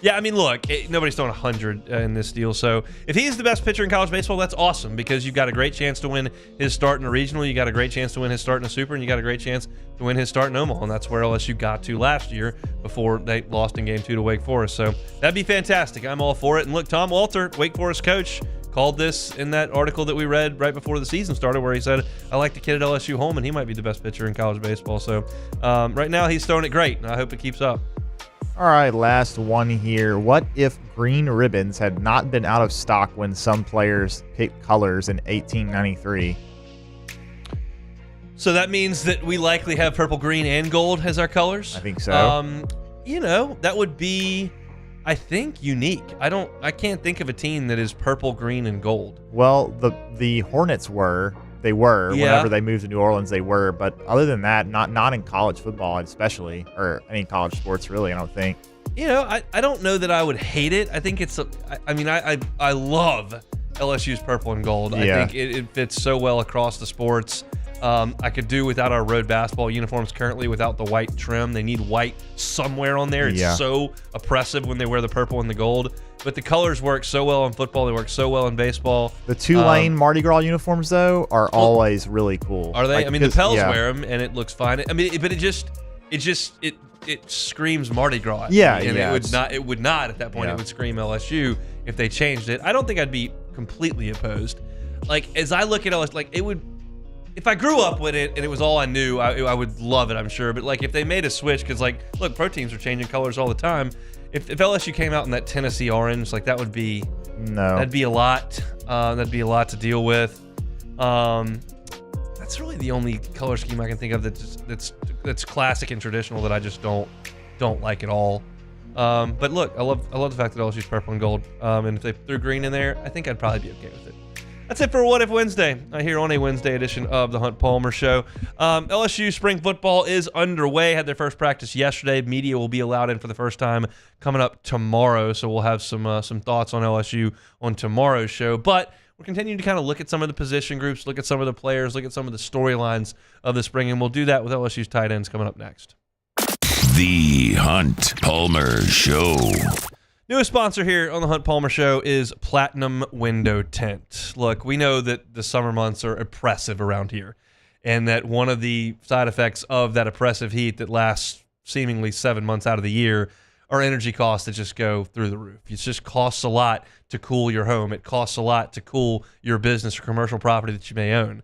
yeah, I mean, look, nobody's throwing 100 in this deal. So if he's the best pitcher in college baseball, that's awesome because you've got a great chance to win his start in a regional. You got a great chance to win his start in a super, and you got a great chance to win his start in Omaha. And that's where LSU got to last year before they lost in Game 2 to Wake Forest. So that'd be fantastic. I'm all for it. And look, Tom Walter, Wake Forest coach, called this in that article that we read right before the season started where he said, I like the kid at LSU home, and he might be the best pitcher in college baseball. So right now he's throwing it great, and I hope it keeps up. All right, last one here. What if green ribbons had not been out of stock when some players picked colors in 1893? So that means that we likely have purple, green, and gold as our colors? I think so. You know, that would be, I think, unique. I can't think of a team that is purple, green, and gold. Well, the Hornets were. They were. Yeah. Whenever they moved to New Orleans, they were. But other than that, not in college football, especially, or any college sports, really, I don't think. You know, I don't know that I would hate it. I think it's, I love LSU's purple and gold. Yeah. I think it fits so well across the sports. I could do without our road basketball uniforms currently without the white trim. They need white somewhere on there. It's so oppressive when they wear the purple and the gold. But the colors work so well in football. They work so well in baseball. The Tulane Mardi Gras uniforms, though, are always really cool. Are they? Like, I mean, the Pels wear them, and it looks fine. I mean, but it screams Mardi Gras. Yeah, and yeah. it would not at that point. Yeah. It would scream LSU if they changed it. I don't think I'd be completely opposed. Like, as I look at LSU, like, it would. If I grew up with it and it was all I knew, I would love it, I'm sure. But, like, if they made a switch, because, like, look, pro teams are changing colors all the time. If LSU came out in that Tennessee orange, like, that would be... No. That'd be a lot. That'd be a lot to deal with. That's really the only color scheme I can think of that's classic and traditional that I just don't like at all. But look, I love the fact that LSU's purple and gold. And if they threw green in there, I think I'd probably be okay with it. That's it for What If Wednesday here on a Wednesday edition of the Hunt Palmer Show. LSU spring football is underway. Had their first practice yesterday. Media will be allowed in for the first time coming up tomorrow, so we'll have some thoughts on LSU on tomorrow's show. But we're continuing to kind of look at some of the position groups, look at some of the players, look at some of the storylines of the spring, and we'll do that with LSU's tight ends coming up next. The Hunt Palmer Show. Newest sponsor here on the Hunt Palmer Show is Platinum Window Tint. Look, we know that the summer months are oppressive around here, and that one of the side effects of that oppressive heat that lasts seemingly 7 months out of the year are energy costs that just go through the roof. It just costs a lot to cool your home. It costs a lot to cool your business or commercial property that you may own.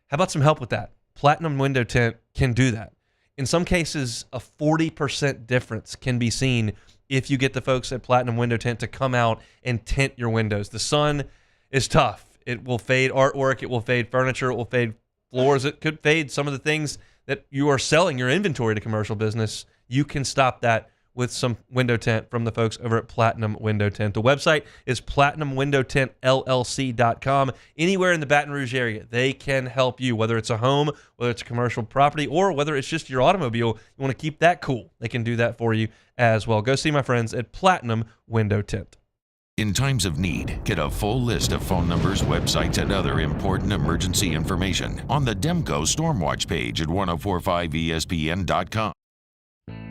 How about some help with that? Platinum Window Tint can do that. In some cases, a 40% difference can be seen if you get the folks at Platinum Window Tint to come out and tint your windows. The sun is tough. It will fade artwork. It will fade furniture. It will fade floors. It could fade some of the things that you are selling your inventory to commercial business. You can stop that with some window tint from the folks over at Platinum Window Tint. The website is platinumwindowtintllc.com. Anywhere in the Baton Rouge area, they can help you, whether it's a home, whether it's a commercial property, or whether it's just your automobile. You want to keep that cool. They can do that for you as well. Go see my friends at Platinum Window Tint. In times of need, get a full list of phone numbers, websites, and other important emergency information on the Demco Stormwatch page at 1045ESPN.com.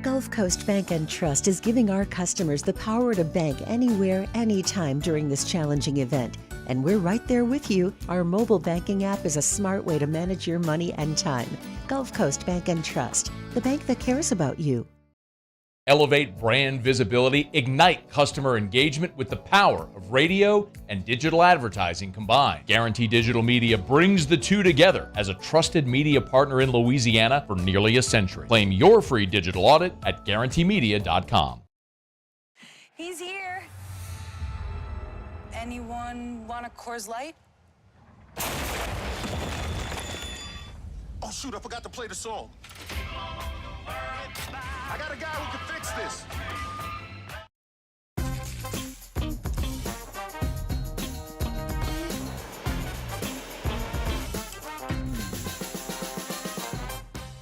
Gulf Coast Bank and Trust is giving our customers the power to bank anywhere, anytime during this challenging event. And we're right there with you. Our mobile banking app is a smart way to manage your money and time. Gulf Coast Bank and Trust, the bank that cares about you. Elevate brand visibility, ignite customer engagement with the power of radio and digital advertising combined. Guarantee Digital Media brings the two together as a trusted media partner in Louisiana for nearly a century. Claim your free digital audit at guaranteemedia.com. He's here. Anyone want a Coors Light? Oh shoot, I forgot to play the song. I got a guy who can fix this.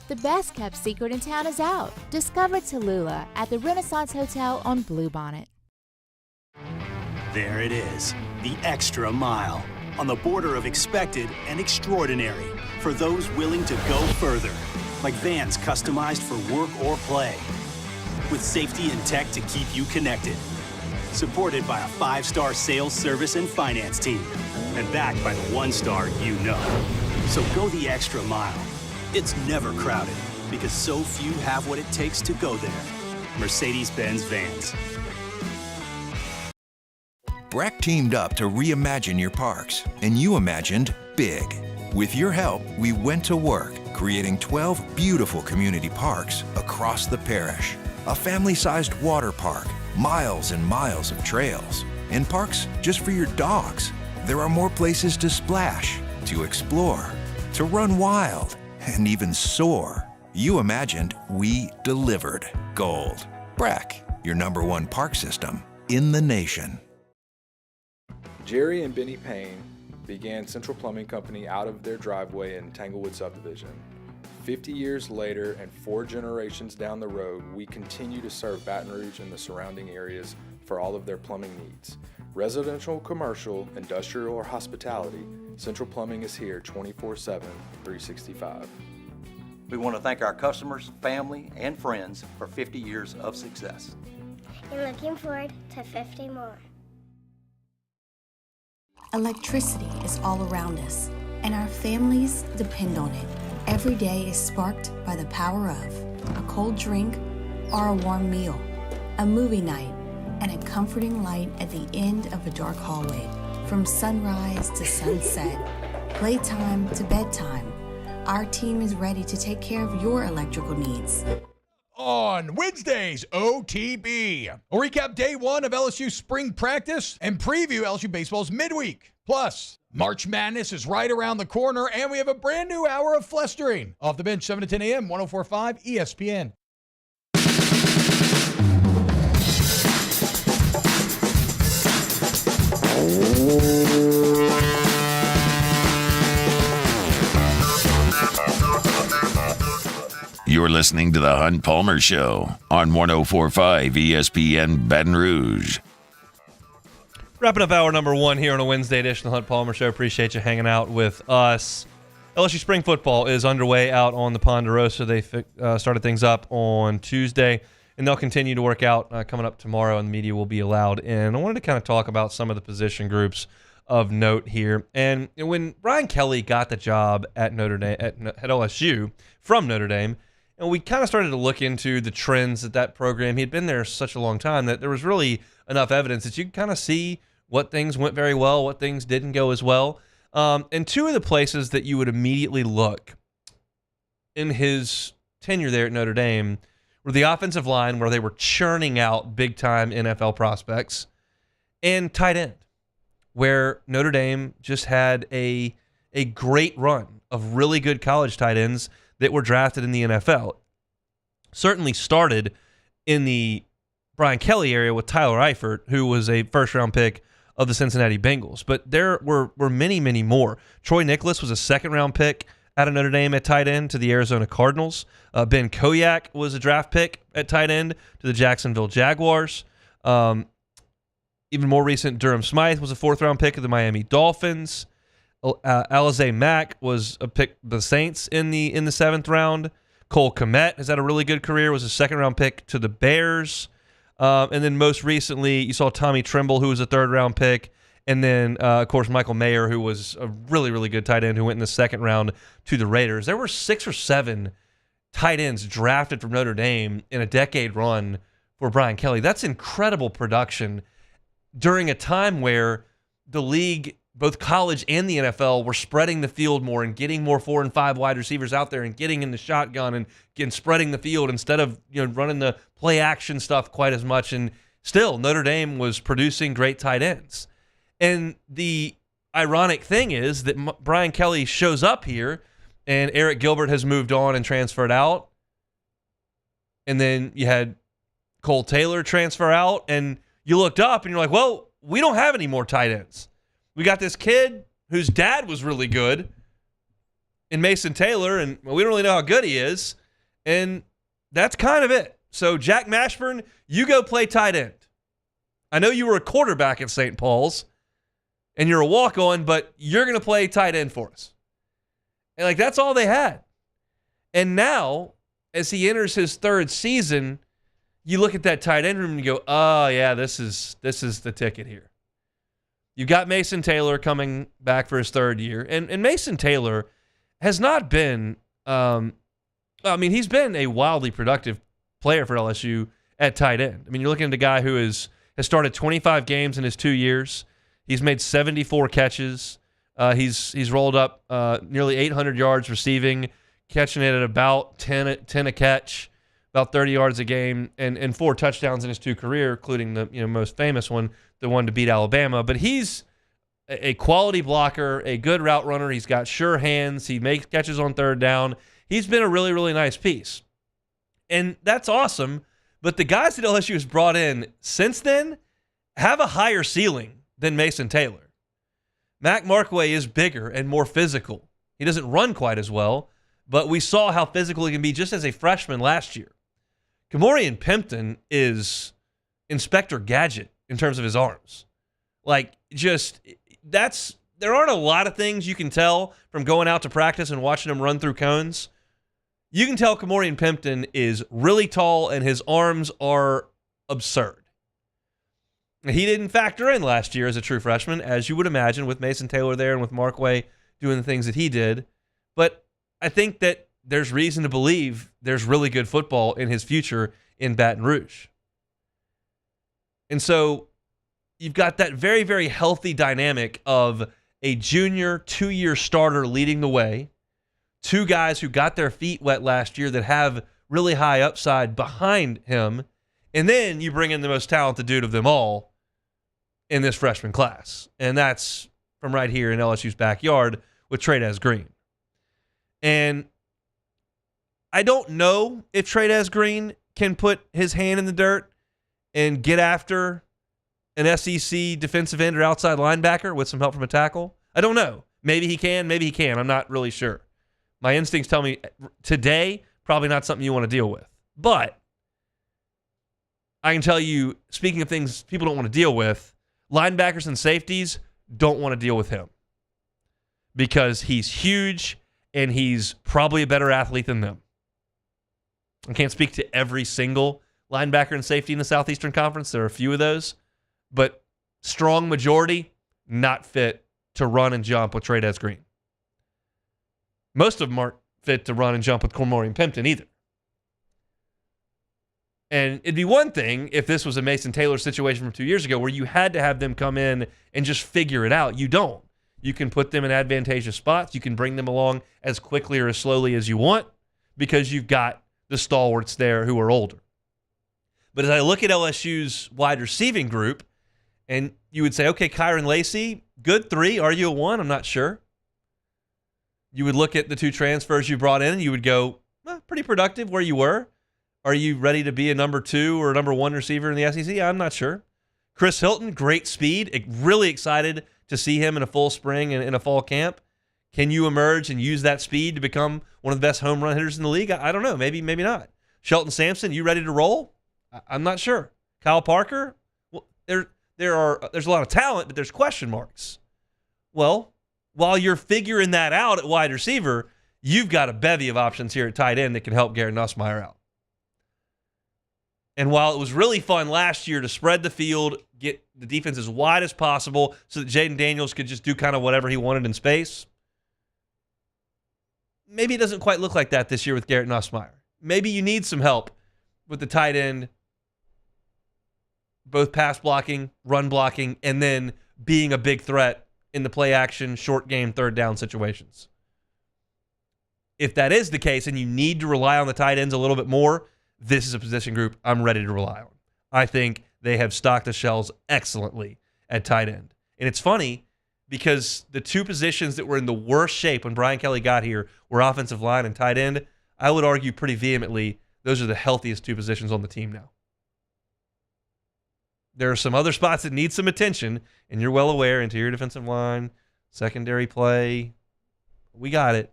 The best kept secret in town is out. Discover Tallulah at the Renaissance Hotel on Bluebonnet. There it is, the extra mile, on the border of expected and extraordinary for those willing to go further, like vans customized for work or play, with safety and tech to keep you connected. Supported by a 5-star sales, service, and finance team, and backed by the 1-star you know. So go the extra mile. It's never crowded because so few have what it takes to go there. Mercedes-Benz Vans. Breck teamed up to reimagine your parks, and you imagined big. With your help, we went to work, creating 12 beautiful community parks across the parish. A family-sized water park, miles and miles of trails, and parks just for your dogs. There are more places to splash, to explore, to run wild, and even soar. You imagined, we delivered. Gold. Breck, your #1 park system in the nation. Jerry and Benny Payne began Central Plumbing Company out of their driveway in Tanglewood subdivision. 50 years later and 4 generations down the road, we continue to serve Baton Rouge and the surrounding areas for all of their plumbing needs. Residential, commercial, industrial, or hospitality, Central Plumbing is here 24/7, 365. We want to thank our customers, family, and friends for 50 years of success. And looking forward to 50 more. Electricity is all around us, and our families depend on it. Every day is sparked by the power of a cold drink or a warm meal, a movie night, and a comforting light at the end of a dark hallway. From sunrise to sunset, playtime to bedtime, our team is ready to take care of your electrical needs. On Wednesdays, OTB. We'll recap day 1 of LSU spring practice and preview LSU baseball's midweek. Plus, March Madness is right around the corner, and we have a brand new hour of flustering. Off the bench, 7 to 10 a.m., 104.5 ESPN. You're listening to the Hunt Palmer Show on 104.5 ESPN Baton Rouge. Wrapping up hour number 1 here on a Wednesday edition of the Hunt Palmer Show. Appreciate you hanging out with us. LSU spring football is underway out on the Ponderosa. They started things up on Tuesday, and they'll continue to work out coming up tomorrow, and the media will be allowed in. I wanted to kind of talk about some of the position groups of note here. And when Brian Kelly got the job at Notre Dame, at LSU from Notre Dame, and we kind of started to look into the trends at that program. He had been there such a long time that there was really enough evidence that you could kind of see what things went very well, what things didn't go as well. And 2 of the places that you would immediately look in his tenure there at Notre Dame were the offensive line, where they were churning out big-time NFL prospects, and tight end, where Notre Dame just had a great run of really good college tight ends that were drafted in the NFL. Certainly started in the Brian Kelly area with Tyler Eifert, who was a first-round pick of the Cincinnati Bengals. But there were many, many more. Troy Nicholas was a second-round pick out of Notre Dame at tight end to the Arizona Cardinals. Ben Koyak was a draft pick at tight end to the Jacksonville Jaguars. Even more recent, Durham Smythe was a 4th-round pick of the Miami Dolphins. Alize Mack was a pick the Saints in the 7th round. Cole Kmet has had a really good career, was a 2nd-round pick to the Bears. And then most recently, you saw Tommy Tremble, who was a 3rd-round pick. And then, of course, Michael Mayer, who was a really, really good tight end who went in the 2nd round to the Raiders. There were 6 or 7 tight ends drafted from Notre Dame in a decade run for Brian Kelly. That's incredible production during a time where the league, both college and the NFL, were spreading the field more and getting more 4 and 5 wide receivers out there and getting in the shotgun and spreading the field instead of running the play action stuff quite as much. And still, Notre Dame was producing great tight ends. And the ironic thing is that Brian Kelly shows up here and Eric Gilbert has moved on and transferred out. And then you had Cole Taylor transfer out, and you looked up and you're like, well, we don't have any more tight ends. We got this kid whose dad was really good in Mason Taylor, and we don't really know how good he is. And that's kind of it. So, Jack Mashburn, you go play tight end. I know you were a quarterback at St. Paul's, and you're a walk-on, but you're going to play tight end for us. And, like, that's all they had. And now, as he enters his third season, you look at that tight end room and you go, oh, yeah, this is the ticket here. You've got Mason Taylor coming back for his third year. And Mason Taylor has not been he's been a wildly productive player for LSU at tight end. I mean, you're looking at a guy who has started 25 games in his 2 years. He's made 74 catches. He's rolled up nearly 800 yards receiving, catching it at about 10 a catch, about 30 yards a game, and 4 touchdowns in his 2 career, including the most famous one, the one to beat Alabama. But he's a quality blocker, a good route runner. He's got sure hands. He makes catches on third down. He's been a really, really nice piece. And that's awesome. But the guys that LSU has brought in since then have a higher ceiling than Mason Taylor. Mac Markway is bigger and more physical. He doesn't run quite as well, but we saw how physical he can be just as a freshman last year. Kamorian Pimpton is Inspector Gadget in terms of his arms. There aren't a lot of things you can tell from going out to practice and watching him run through cones. You can tell Kamorian Pimpton is really tall and his arms are absurd. He didn't factor in last year as a true freshman, as you would imagine, with Mason Taylor there and with Markway doing the things that he did. But I think that there's reason to believe there's really good football in his future in Baton Rouge. And so you've got that very, very healthy dynamic of a junior 2-year starter leading the way, 2 guys who got their feet wet last year that have really high upside behind him, and then you bring in the most talented dude of them all in this freshman class. And that's from right here in LSU's backyard with Trey'Dez Green. And I don't know if Trey'Dez Green can put his hand in the dirt and get after an SEC defensive end or outside linebacker with some help from a tackle. I don't know. Maybe he can, maybe he can't. I'm not really sure. My instincts tell me today, probably not something you want to deal with. But I can tell you, speaking of things people don't want to deal with, linebackers and safeties don't want to deal with him because he's huge and he's probably a better athlete than them. I can't speak to every single linebacker and safety in the Southeastern Conference. There are a few of those, but strong majority not fit to run and jump with Trey'Dez Green. Most of them aren't fit to run and jump with Kamorian Pimpton either. And it'd be one thing if this was a Mason Taylor situation from 2 years ago where you had to have them come in and just figure it out. You don't. You can put them in advantageous spots. You can bring them along as quickly or as slowly as you want because you've got the stalwarts there who are older. But as I look at LSU's wide receiving group, and you would say, okay, Kyron Lacey, good 3. Are you a 1? I'm not sure. You would look at the 2 transfers you brought in, and you would go, pretty productive where you were. Are you ready to be a number 2 or a number 1 receiver in the SEC? I'm not sure. Chris Hilton, great speed. Really excited to see him in a full spring and in a fall camp. Can you emerge and use that speed to become one of the best home run hitters in the league? I don't know. Maybe not. Shelton Sampson, you ready to roll? I'm not sure. Kyle Parker? Well, there's a lot of talent, but there's question marks. Well, while you're figuring that out at wide receiver, you've got a bevy of options here at tight end that can help Garrett Nussmeier out. And while it was really fun last year to spread the field, get the defense as wide as possible so that Jaden Daniels could just do kind of whatever he wanted in space, maybe it doesn't quite look like that this year with Garrett Nussmeier. Maybe you need some help with the tight end, both pass blocking, run blocking, and then being a big threat in the play action, short game, third down situations. If that is the case and you need to rely on the tight ends a little bit more, this is a position group I'm ready to rely on. I think they have stocked the shelves excellently at tight end. And it's funny because the 2 positions that were in the worst shape when Brian Kelly got here were offensive line and tight end. I would argue pretty vehemently those are the healthiest two positions on the team now. There are some other spots that need some attention, and you're well aware, interior defensive line, secondary play. We got it.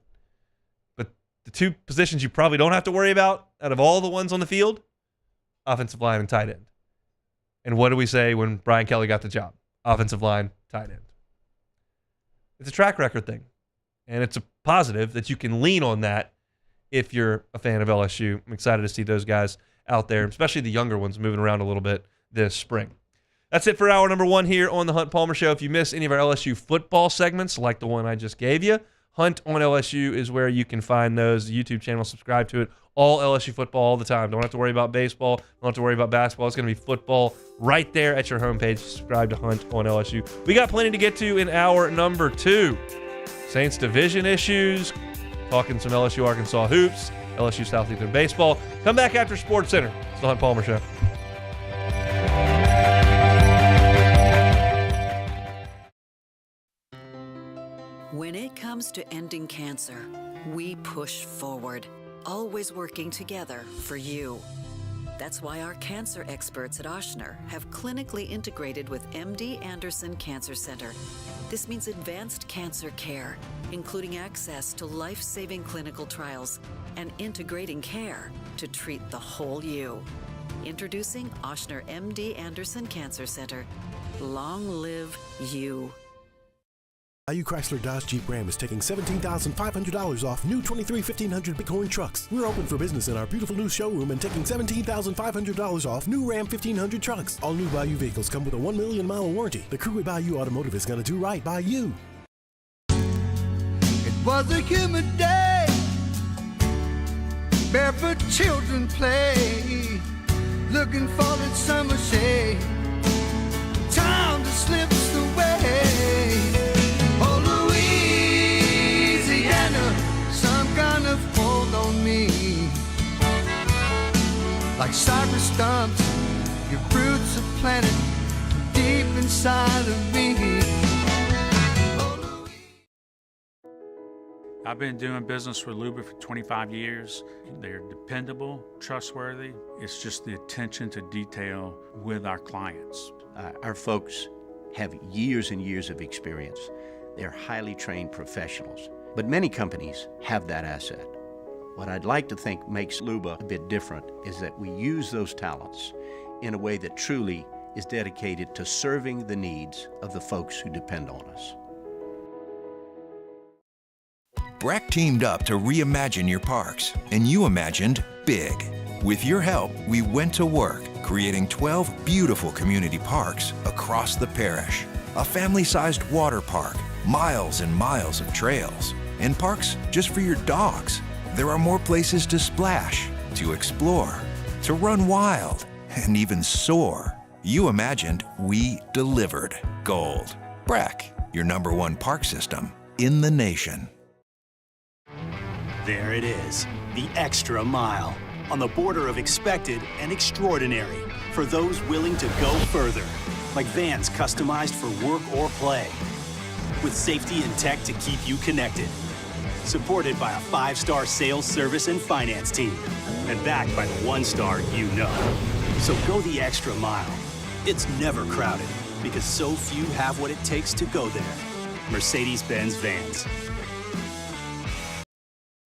But the two positions you probably don't have to worry about out of all the ones on the field, offensive line and tight end. And what do we say when Brian Kelly got the job? Offensive line, tight end. It's a track record thing. And it's a positive that you can lean on that if you're a fan of LSU. I'm excited to see those guys out there, especially the younger ones moving around a little bit this spring. That's it for hour number 1 here on the Hunt Palmer Show. If you miss any of our LSU football segments, like the one I just gave you, Hunt on LSU is where you can find those. The YouTube channel, subscribe to it. All LSU football all the time. Don't have to worry about baseball. Don't have to worry about basketball. It's going to be football right there at your homepage. Subscribe to Hunt on LSU. We got plenty to get to in hour number 2. Saints division issues, talking some LSU Arkansas hoops, LSU Southeastern baseball. Come back after Sports Center. It's the Hunt Palmer Show. When it comes to ending cancer, we push forward, always working together for you. That's why our cancer experts at Ochsner have clinically integrated with MD Anderson Cancer Center. This means advanced cancer care, including access to life-saving clinical trials and integrating care to treat the whole you. Introducing Ochsner MD Anderson Cancer Center. Long live you. Bayou Chrysler Dodge Jeep Ram is taking $17,500 off new 23 1500 Bighorn trucks. We're open for business in our beautiful new showroom and taking $17,500 off new Ram 1500 trucks. All new Bayou vehicles come with a 1 million mile warranty. The crew at Bayou Automotive is going to do right by you. It was a humid day, barefoot children play, looking for that summer shade. Time just slips away. Oh, Louisiana, some kind of hold on me. Like cypress stumps, your roots are planted deep inside of me. I've been doing business with Luba for 25 years. They're dependable, trustworthy. It's just the attention to detail with our clients. Our folks have years and years of experience. They're highly trained professionals. But many companies have that asset. What I'd like to think makes Luba a bit different is that we use those talents in a way that truly is dedicated to serving the needs of the folks who depend on us. Breck teamed up to reimagine your parks, and you imagined big. With your help, we went to work, creating 12 beautiful community parks across the parish. A family-sized water park, miles and miles of trails, and parks just for your dogs. There are more places to splash, to explore, to run wild, and even soar. You imagined, we delivered. Gold. Breck, your #1 park system in the nation. There it is, the extra mile, on the border of expected and extraordinary, for those willing to go further, like vans customized for work or play, with safety and tech to keep you connected, supported by a 5-star sales service and finance team, and backed by the 1-star you know. So go the extra mile. It's never crowded, because so few have what it takes to go there. Mercedes-Benz Vans.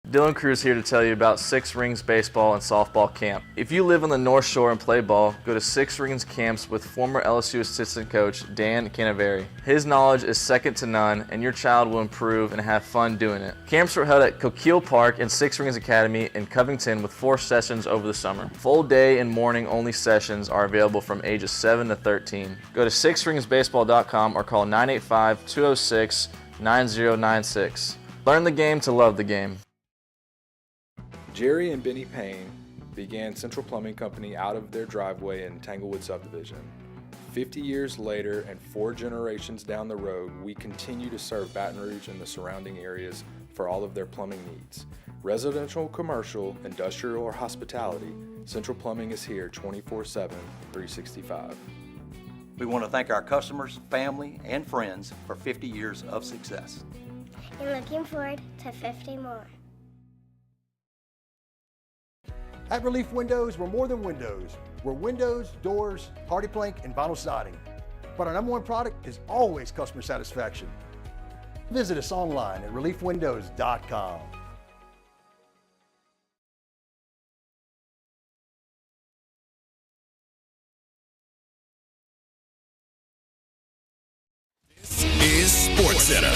Dylan Cruz here to tell you about Six Rings Baseball and Softball Camp. If you live on the North Shore and play ball, go to Six Rings Camps with former LSU assistant coach Dan Canaveri. His knowledge is second to none, and your child will improve and have fun doing it. Camps were held at Coquille Park and Six Rings Academy in Covington with 4 sessions over the summer. Full day and morning only sessions are available from ages 7 to 13. Go to sixringsbaseball.com or call 985-206-9096. Learn the game to love the game. Jerry and Benny Payne began Central Plumbing Company out of their driveway in Tanglewood subdivision. 50 years later and 4 generations down the road, we continue to serve Baton Rouge and the surrounding areas for all of their plumbing needs. Residential, commercial, industrial, or hospitality, Central Plumbing is here 24/7, 365. We want to thank our customers, family, and friends for 50 years of success. And looking forward to 50 more. At Relief Windows, we're more than windows. We're windows, doors, hardy plank, and vinyl siding. But our number one product is always customer satisfaction. Visit us online at reliefwindows.com. Is SportsCenter.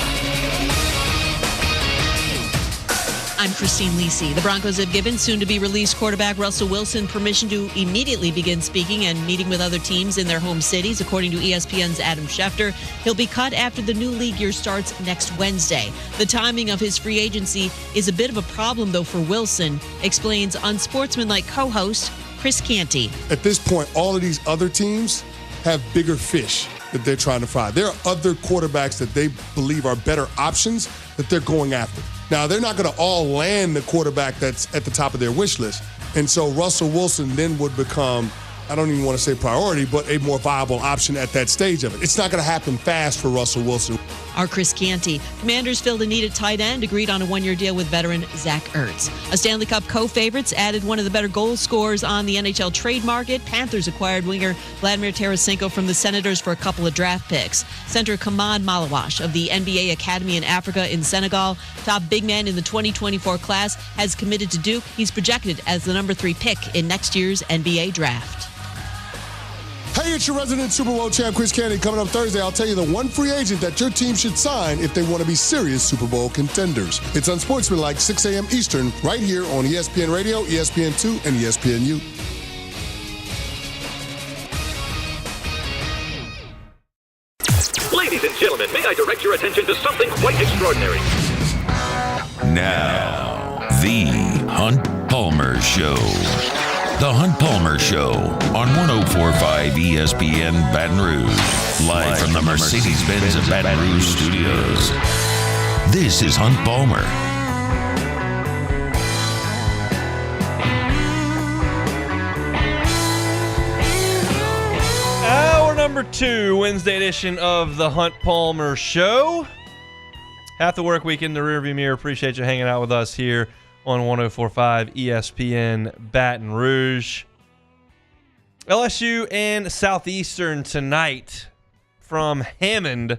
I'm Christine Lisi. The Broncos have given soon-to-be-released quarterback Russell Wilson permission to immediately begin speaking and meeting with other teams in their home cities. According to ESPN's Adam Schefter, he'll be cut after the new league year starts next Wednesday. The timing of his free agency is a bit of a problem, though, for Wilson, explains unsportsmanlike co-host Chris Canty. At this point, all of these other teams have bigger fish that they're trying to fry. There are other quarterbacks that they believe are better options that they're going after. Now, they're not going to all land the quarterback that's at the top of their wish list. And so Russell Wilson then would become, I don't even want to say priority, but a more viable option at that stage of it. It's not going to happen fast for Russell Wilson. Our Chris Canty. Commanders filled a need at tight end, agreed on a one-year deal with veteran Zach Ertz. A Stanley Cup co-favorites added one of the better goal scorers on the NHL trade market. Panthers acquired winger Vladimir Tarasenko from the Senators for a couple of draft picks. Center Kamad Malawash of the NBA Academy in Africa in Senegal, top big man in the 2024 class, has committed to Duke. He's projected as the number 3 pick in next year's NBA draft. Hey, it's your resident Super Bowl champ, Chris Canty. Coming up Thursday, I'll tell you the one free agent that your team should sign if they want to be serious Super Bowl contenders. It's Unsportsmanlike, 6 a.m. Eastern, right here on ESPN Radio, ESPN2, and ESPNU. Ladies and gentlemen, may I direct your attention to something quite extraordinary? Now, the Hunt Palmer Show. The Hunt Palmer Show on 104.5 ESPN Baton Rouge. Live from the Mercedes-Benz of Baton Rouge studios. This is Hunt Palmer. Hour number 2, Wednesday edition of the Hunt Palmer Show. Half the work week in the rearview mirror. Appreciate you hanging out with us here on 104.5 ESPN Baton Rouge. LSU and Southeastern tonight from Hammond. A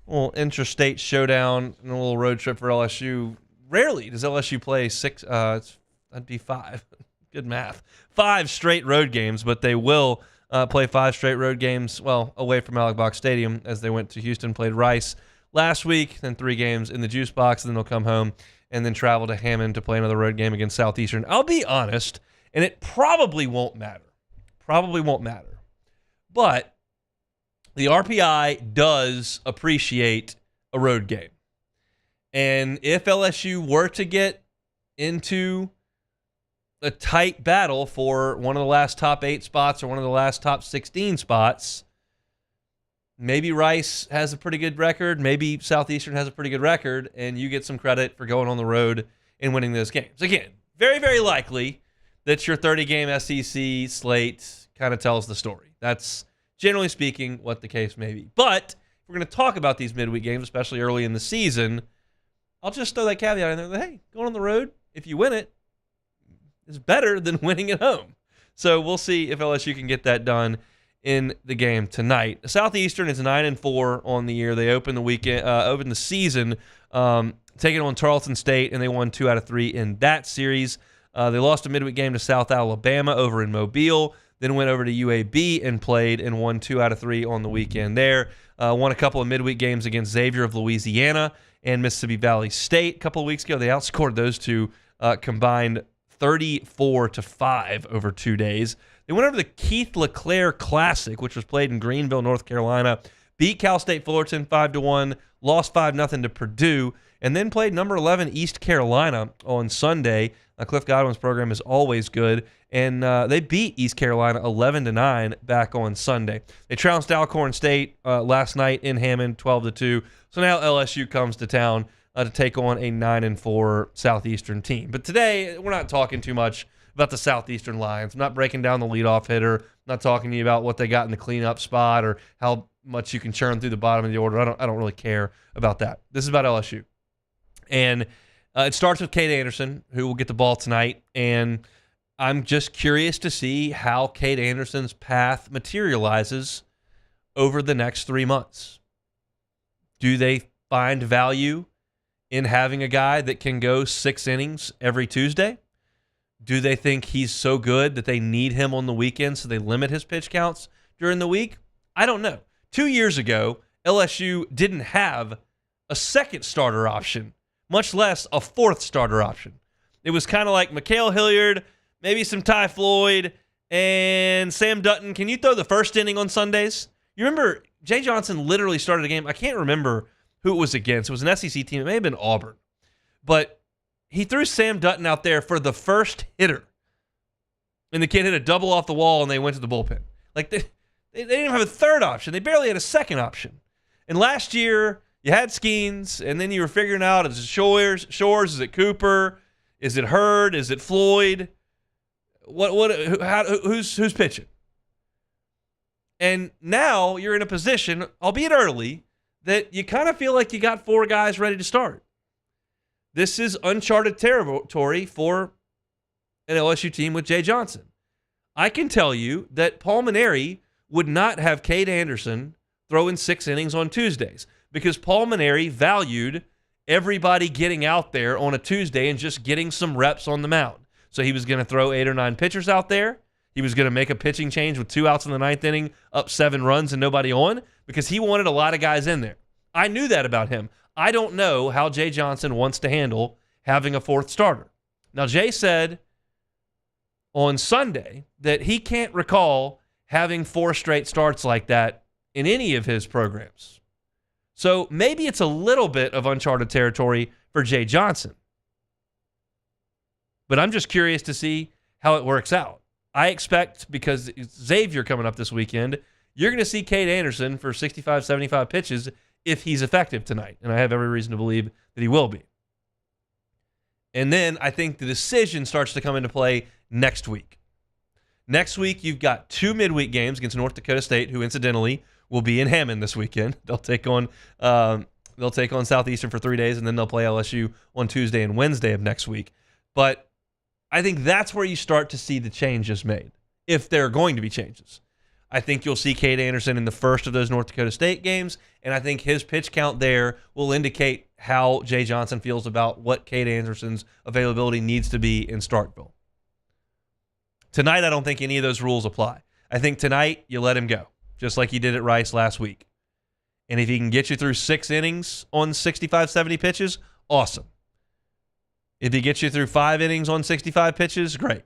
little interstate showdown and a little road trip for LSU. Rarely does LSU play that'd be 5. Good math. 5 straight road games, but they will play 5 straight road games, away from Alex Box Stadium as they went to Houston, played Rice last week, then 3 games in the Juice Box, and then they'll come home and then travel to Hammond to play another road game against Southeastern. I'll be honest, and it probably won't matter. But the RPI does appreciate a road game. And if LSU were to get into a tight battle for one of the last top 8 spots or one of the last top 16 spots, maybe Rice has a pretty good record. Maybe Southeastern has a pretty good record, and you get some credit for going on the road and winning those games. Again, very, very likely that your 30-game SEC slate kind of tells the story. That's, generally speaking, what the case may be. But if we're going to talk about these midweek games, especially early in the season, I'll just throw that caveat in there that, hey, going on the road, if you win it, is better than winning at home. So we'll see if LSU can get that done in the game tonight. Southeastern is 9-4 on the year. They opened the season taking on Tarleton State, and they won 2 out of 3 in that series. They lost a midweek game to South Alabama over in Mobile, then went over to UAB and played and won 2 out of 3 on the weekend there. Won a couple of midweek games against Xavier of Louisiana and Mississippi Valley State a couple of weeks ago. They outscored those two combined 34-5 over 2 days. They went over the Keith LeClaire Classic, which was played in Greenville, North Carolina, beat Cal State Fullerton 5-1, lost 5-0 to Purdue, and then played number 11 East Carolina on Sunday. Cliff Godwin's program is always good, and they beat East Carolina 11-9 back on Sunday. They trounced Alcorn State last night in Hammond 12-2. So now LSU comes to town to take on a 9-4 Southeastern team. But today, we're not talking too much about the Southeastern Lions. I'm not breaking down the leadoff hitter. I'm not talking to you about what they got in the cleanup spot or how much you can churn through the bottom of the order. I don't really care about that. This is about LSU. And it starts with Cade Anderson, who will get the ball tonight. And I'm just curious to see how Cade Anderson's path materializes over the next 3 months. Do they find value in having a guy that can go 6 innings every Tuesday? Do they think he's so good that they need him on the weekend so they limit his pitch counts during the week? I don't know. 2 years ago, LSU didn't have a second starter option, much less a fourth starter option. It was kind of like Mikhail Hilliard, maybe some Ty Floyd, and Sam Dutton. Can you throw the first inning on Sundays? You remember Jay Johnson literally started a game. I can't remember who it was against. It was an SEC team. It may have been Auburn. But he threw Sam Dutton out there for the first hitter. And the kid hit a double off the wall, and they went to the bullpen. Like, they didn't even have a third option. They barely had a second option. And last year, you had Skeens, and then you were figuring out, is it Shores? Is it Cooper? Is it Hurd? Is it Floyd? Who's pitching? And now you're in a position, albeit early, that you kind of feel like you got 4 guys ready to start. This is uncharted territory for an LSU team with Jay Johnson. I can tell you that Paul Mainieri would not have Cade Anderson throwing 6 innings on Tuesdays because Paul Mainieri valued everybody getting out there on a Tuesday and just getting some reps on the mound. So he was going to throw 8 or 9 pitchers out there. He was going to make a pitching change with 2 outs in the 9th inning, up 7 runs and nobody on, because he wanted a lot of guys in there. I knew that about him. I don't know how Jay Johnson wants to handle having a 4th starter. Now, Jay said on Sunday that he can't recall having 4 straight starts like that in any of his programs. So maybe it's a little bit of uncharted territory for Jay Johnson. But I'm just curious to see how it works out. I expect, because Xavier coming up this weekend, you're going to see Cade Anderson for 65, 75 pitches if he's effective tonight. And I have every reason to believe that he will be. And then I think the decision starts to come into play next week. Next week, you've got 2 midweek games against North Dakota State, who incidentally will be in Hammond this weekend. They'll take on Southeastern for 3 days, and then they'll play LSU on Tuesday and Wednesday of next week. But I think that's where you start to see the changes made, if there are going to be changes. I think you'll see Cade Anderson in the first of those North Dakota State games, and I think his pitch count there will indicate how Jay Johnson feels about what Cade Anderson's availability needs to be in Starkville. Tonight, I don't think any of those rules apply. I think tonight, you let him go, just like he did at Rice last week. And if he can get you through 6 innings on 65, 70 pitches, awesome. If he gets you through 5 innings on 65 pitches, great.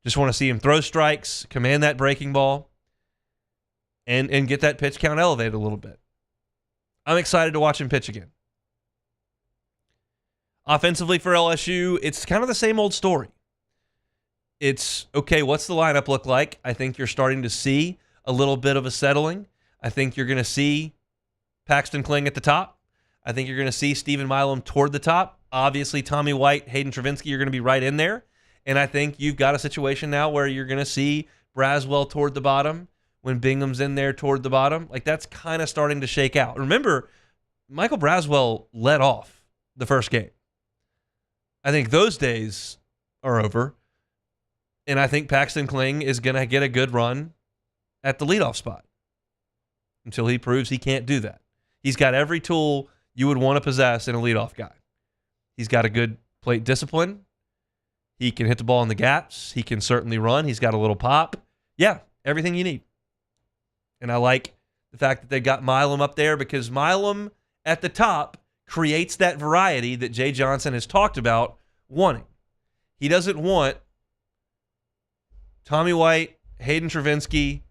Just want to see him throw strikes, command that breaking ball, and get that pitch count elevated a little bit. I'm excited to watch him pitch again. Offensively for LSU, it's kind of the same old story. It's, okay, what's the lineup look like? I think you're starting to see a little bit of a settling. I think you're going to see Paxton Kling at the top. I think you're going to see Stephen Milam toward the top. Obviously, Tommy White, Hayden Travinski are going to be right in there. And I think you've got a situation now where you're going to see Braswell toward the bottom when Bingham's in there toward the bottom. Like, that's kind of starting to shake out. Remember, Michael Braswell led off the first game. I think those days are over. And I think Paxton Kling is going to get a good run at the leadoff spot until he proves he can't do that. He's got every tool you would want to possess in a leadoff guy. He's got a good plate discipline. He can hit the ball in the gaps. He can certainly run. He's got a little pop. Yeah, everything you need. And I like the fact that they got Milam up there because Milam at the top creates that variety that Jay Johnson has talked about wanting. He doesn't want Tommy White, Hayden Travinski,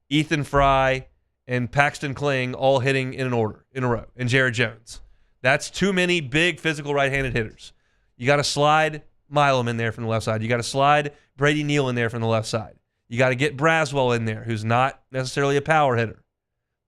Ethan Fry, and Paxton Kling all hitting in an order, in a row, and Jared Jones. That's too many big physical right-handed hitters. You got to slide Milam in there from the left side. You got to slide Brady Neal in there from the left side. You got to get Braswell in there, who's not necessarily a power hitter.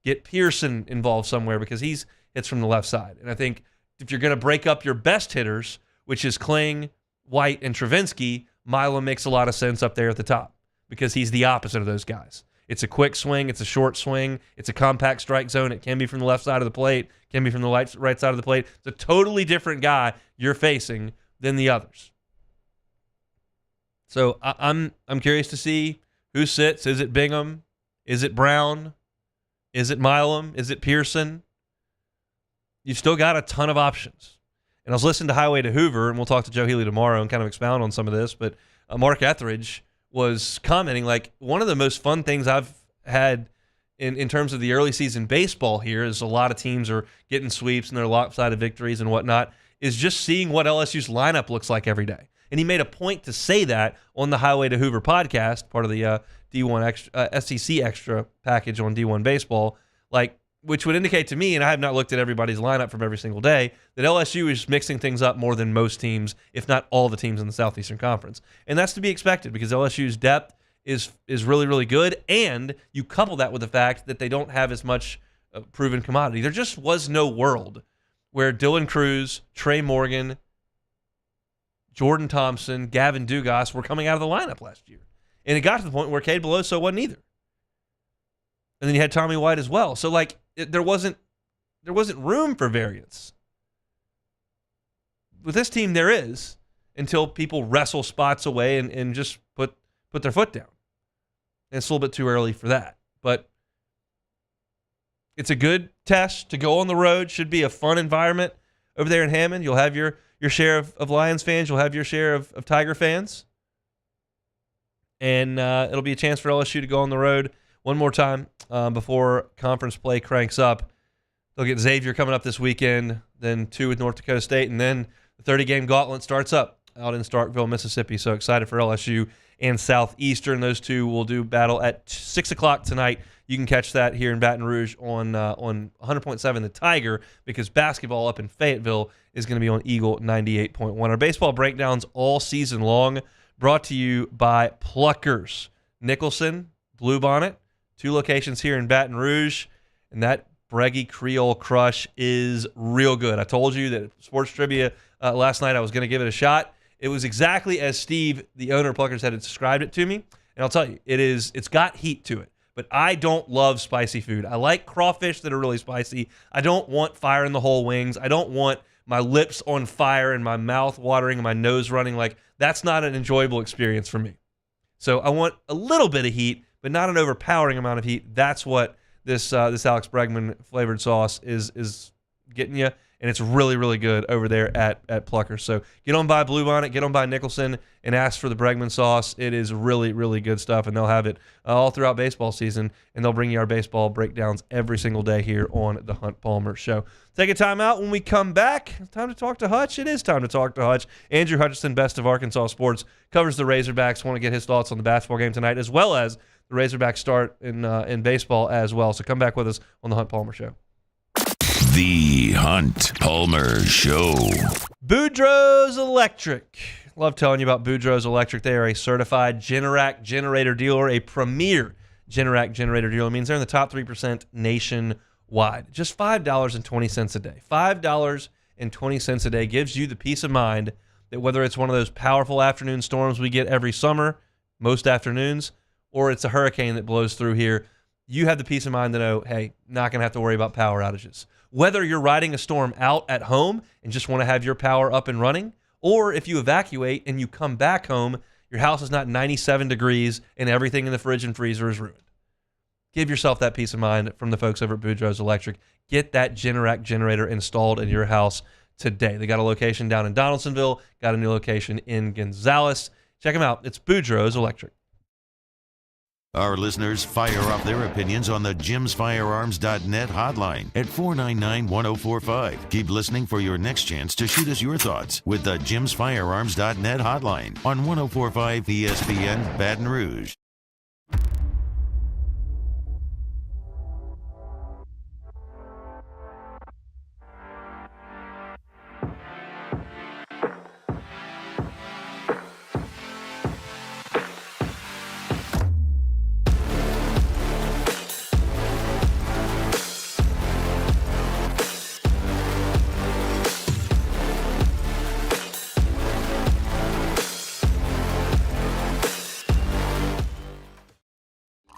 Get Pearson involved somewhere because he's hits from the left side. And I think if you're going to break up your best hitters, which is Kling, White, and Travinski, Milam makes a lot of sense up there at the top because he's the opposite of those guys. It's a quick swing. It's a short swing. It's a compact strike zone. It can be from the left side of the plate. Can be from the right side of the plate. It's a totally different guy you're facing than the others. So I'm curious to see who sits. Is it Bingham? Is it Brown? Is it Milam? Is it Pearson? You've still got a ton of options. And I was listening to Highway to Hoover, and we'll talk to Joe Healy tomorrow and kind of expound on some of this, but Mark Etheridge was commenting, like, one of the most fun things I've had in terms of the early season baseball here is a lot of teams are getting sweeps and their lopsided victories and whatnot, is just seeing what LSU's lineup looks like every day. And he made a point to say that on the Highway to Hoover podcast, part of the D1 extra, SEC extra package on D1 baseball, like, which would indicate to me, and I have not looked at everybody's lineup from every single day, that LSU is mixing things up more than most teams, if not all the teams in the Southeastern Conference. And that's to be expected because LSU's depth is really, really good, and you couple that with the fact that they don't have as much proven commodity. There just was no world where Dylan Cruz, Trey Morgan, Jordan Thompson, Gavin Dugas were coming out of the lineup last year. And it got to the point where Cade Beloso wasn't either. And then you had Tommy White as well. So, like, there wasn't room for variance. With this team, there is, until people wrestle spots away and just put their foot down. And it's a little bit too early for that. But it's a good test to go on the road. Should be a fun environment over there in Hammond. You'll have your share of Lions fans. You'll have your share of Tiger fans. And it'll be a chance for LSU to go on the road one more time before conference play cranks up. They'll get Xavier coming up this weekend, then 2 with North Dakota State, and then the 30-game gauntlet starts up out in Starkville, Mississippi. So excited for LSU and Southeastern. Those two will do battle at 6 o'clock tonight. You can catch that here in Baton Rouge on 100.7 The Tiger, because basketball up in Fayetteville is going to be on Eagle 98.1. Our baseball breakdowns all season long brought to you by Pluckers. Nicholson, Bluebonnet, 2 locations here in Baton Rouge, and that Breggy Creole Crush is real good. I told you that Sports Trivia last night I was going to give it a shot. It was exactly as Steve, the owner of Pluckers, had described it to me, and I'll tell you, it's got heat to it. But I don't love spicy food. I like crawfish that are really spicy. I don't want fire in the whole wings. I don't want my lips on fire and my mouth watering and my nose running. Like, that's not an enjoyable experience for me. So I want a little bit of heat, but not an overpowering amount of heat. That's what this Alex Bregman flavored sauce is getting you, and it's really, really good over there at Pluckers. So get on by Bluebonnet, get on by Nicholson, and ask for the Bregman sauce. It is really, really good stuff, and they'll have it all throughout baseball season, and they'll bring you our baseball breakdowns every single day here on the Hunt Palmer Show. Take a time out. When we come back, it's time to talk to Hutch. It is time to talk to Hutch. Andrew Hutchinson, best of Arkansas sports, covers the Razorbacks. Want to get his thoughts on the basketball game tonight, as well as the Razorbacks start in baseball as well. So come back with us on the Hunt Palmer Show. The Hunt Palmer Show. Boudreaux's Electric. Love telling you about Boudreaux's Electric. They are a certified Generac generator dealer, a premier Generac generator dealer. It means they're in the top 3% nationwide. Just $5.20 a day. $5.20 a day gives you the peace of mind that whether it's one of those powerful afternoon storms we get every summer, most afternoons, or it's a hurricane that blows through here, you have the peace of mind to know, hey, not going to have to worry about power outages. Whether you're riding a storm out at home and just want to have your power up and running, or if you evacuate and you come back home, your house is not 97 degrees and everything in the fridge and freezer is ruined. Give yourself that peace of mind from the folks over at Boudreaux's Electric. Get that Generac generator installed in your house today. They got a location down in Donaldsonville, got a new location in Gonzales. Check them out. It's Boudreaux's Electric. Our listeners fire off their opinions on the jimsfirearms.net hotline at 499-1045. Keep listening for your next chance to shoot us your thoughts with the jimsfirearms.net hotline on 104.5 ESPN Baton Rouge.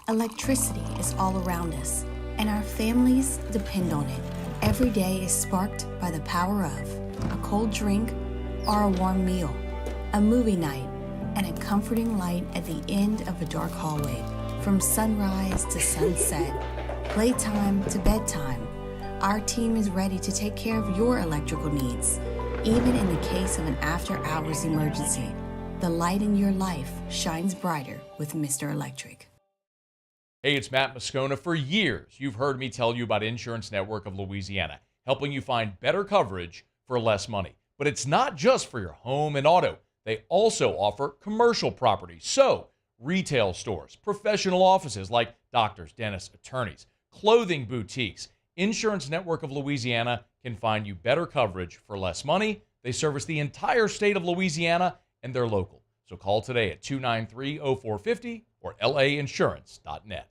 Electricity is all around us, and our families depend on it. Every day is sparked by the power of a cold drink or a warm meal, a movie night, and a comforting light at the end of a dark hallway. From sunrise to sunset, playtime to bedtime, our team is ready to take care of your electrical needs. Even in the case of an after-hours emergency, the light in your life shines brighter with Mr. Electric. Hey, it's Matt Moscona. For years, you've heard me tell you about Insurance Network of Louisiana, helping you find better coverage for less money. But it's not just for your home and auto. They also offer commercial property. So, retail stores, professional offices like doctors, dentists, attorneys, clothing boutiques. Insurance Network of Louisiana can find you better coverage for less money. They service the entire state of Louisiana, and they're local. So call today at 293-0450 or lainsurance.net.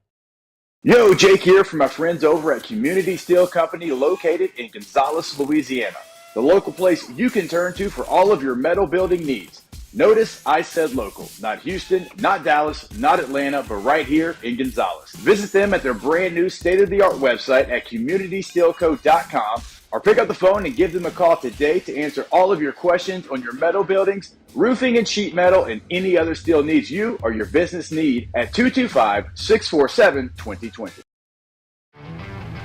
Yo, Jake here from my friends over at Community Steel Company located in Gonzales, Louisiana. The local place you can turn to for all of your metal building needs. Notice I said local, not Houston, not Dallas, not Atlanta, but right here in Gonzales. Visit them at their brand new state-of-the-art website at communitysteelco.com or pick up the phone and give them a call today to answer all of your questions on your metal buildings, roofing and sheet metal, and any other steel needs you or your business need at 225-647-2020.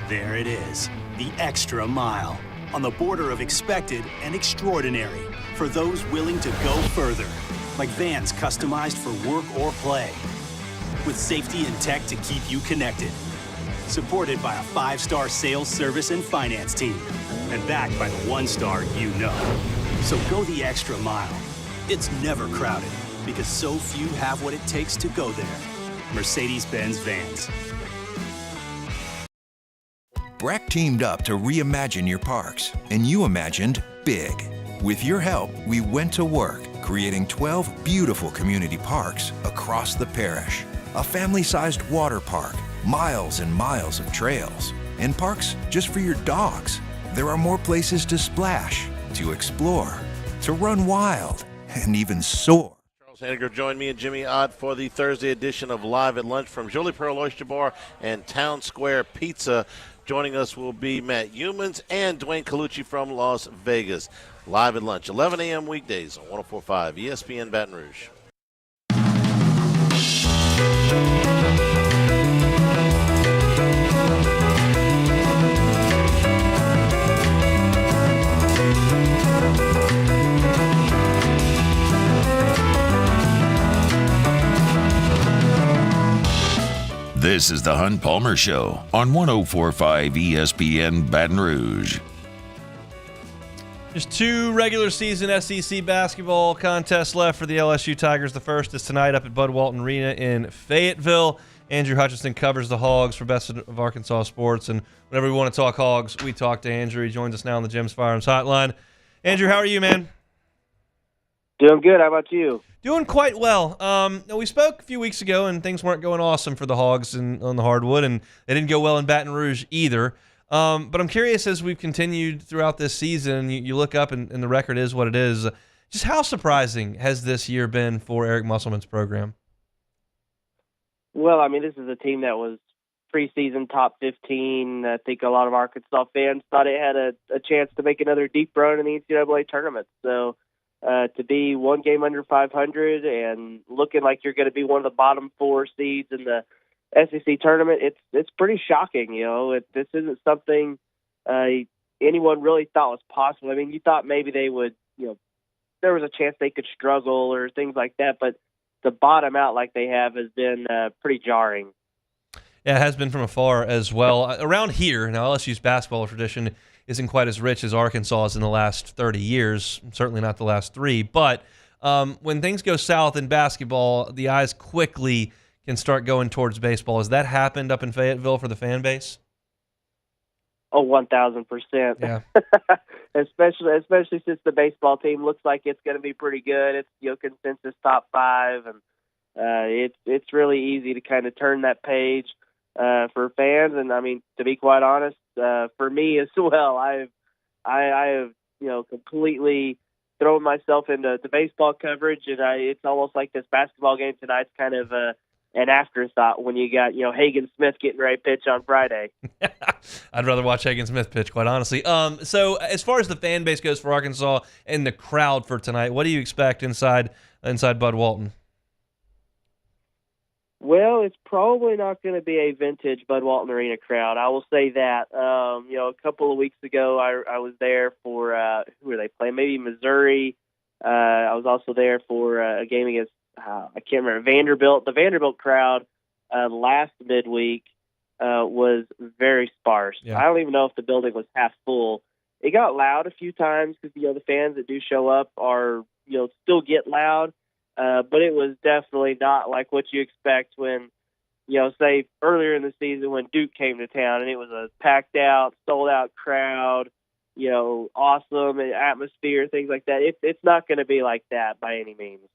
There it is, the extra mile, on the border of expected and extraordinary for those willing to go further, like vans customized for work or play, with safety and tech to keep you connected. Supported by a 5-star sales, service, and finance team, and backed by the 1-star you know. So go the extra mile. It's never crowded, because so few have what it takes to go there. Mercedes-Benz Vans. Breck teamed up to reimagine your parks, and you imagined big. With your help, we went to work, creating 12 beautiful community parks across the parish. A family-sized water park, miles and miles of trails, and parks just for your dogs. There are more places to splash, to explore, to run wild, and even soar. Charles Hanniger joined me and Jimmy Ott for the Thursday edition of Live at Lunch from Jolie Pearl Oyster Bar and Town Square Pizza. Joining us will be Matt Humans and Dwayne Colucci from Las Vegas. Live at Lunch, 11 a.m. weekdays on 104.5 ESPN Baton Rouge. This is the Hunt Palmer Show on 104.5 ESPN Baton Rouge. Just 2 regular season SEC basketball contests left for the LSU Tigers. The first is tonight up at Bud Walton Arena in Fayetteville. Andrew Hutchinson covers the Hogs for Best of Arkansas Sports. And whenever we want to talk Hogs, we talk to Andrew. He joins us now on the Jim's Firearms Hotline. Andrew, how are you, man? Doing good. How about you? Doing quite well. We spoke a few weeks ago, and things weren't going awesome for the Hogs on the hardwood, and they didn't go well in Baton Rouge either. But I'm curious, as we've continued throughout this season, you look up, and the record is what it is. Just how surprising has this year been for Eric Musselman's program? Well, I mean, this is a team that was preseason top 15. I think a lot of Arkansas fans thought it had a chance to make another deep run in the NCAA tournament. So to be one game under 500 and looking like you're going to be one of the bottom 4 seeds in the SEC tournament, it's pretty shocking. You know, this isn't something anyone really thought was possible. I mean, you thought maybe they would, there was a chance they could struggle or things like that, but to bottom out like they have has been pretty jarring. Yeah, it has been from afar as well. Around here, now LSU's basketball tradition isn't quite as rich as Arkansas's in the last 30 years, certainly not the last 3. But when things go south in basketball, the eyes quickly can start going towards baseball. Has that happened up in Fayetteville for the fan base? Oh, 1,000%. Yeah. especially since the baseball team looks like it's going to be pretty good. It's consensus top 5, and it's really easy to kind of turn that page for fans. And I mean, to be quite honest, for me as well, I have completely thrown myself into the baseball coverage, and it's almost like this basketball game tonight's kind of an afterthought when you got Hagen Smith getting ready to pitch on Friday. I'd rather watch Hagen Smith pitch, quite honestly. So as far as the fan base goes for Arkansas and the crowd for tonight, what do you expect inside inside Bud Walton? Well, it's probably not going to be a vintage Bud Walton Arena crowd. I will say that. A couple of weeks ago, I was there for who were they playing? Maybe Missouri. I was also there for a game against I can't remember, Vanderbilt. The Vanderbilt crowd last midweek was very sparse. Yeah. I don't even know if the building was half full. It got loud a few times because the fans that do show up are still get loud. But it was definitely not like what you expect when, say earlier in the season when Duke came to town and it was a packed out, sold out crowd, awesome atmosphere, things like that. It's not going to be like that by any means.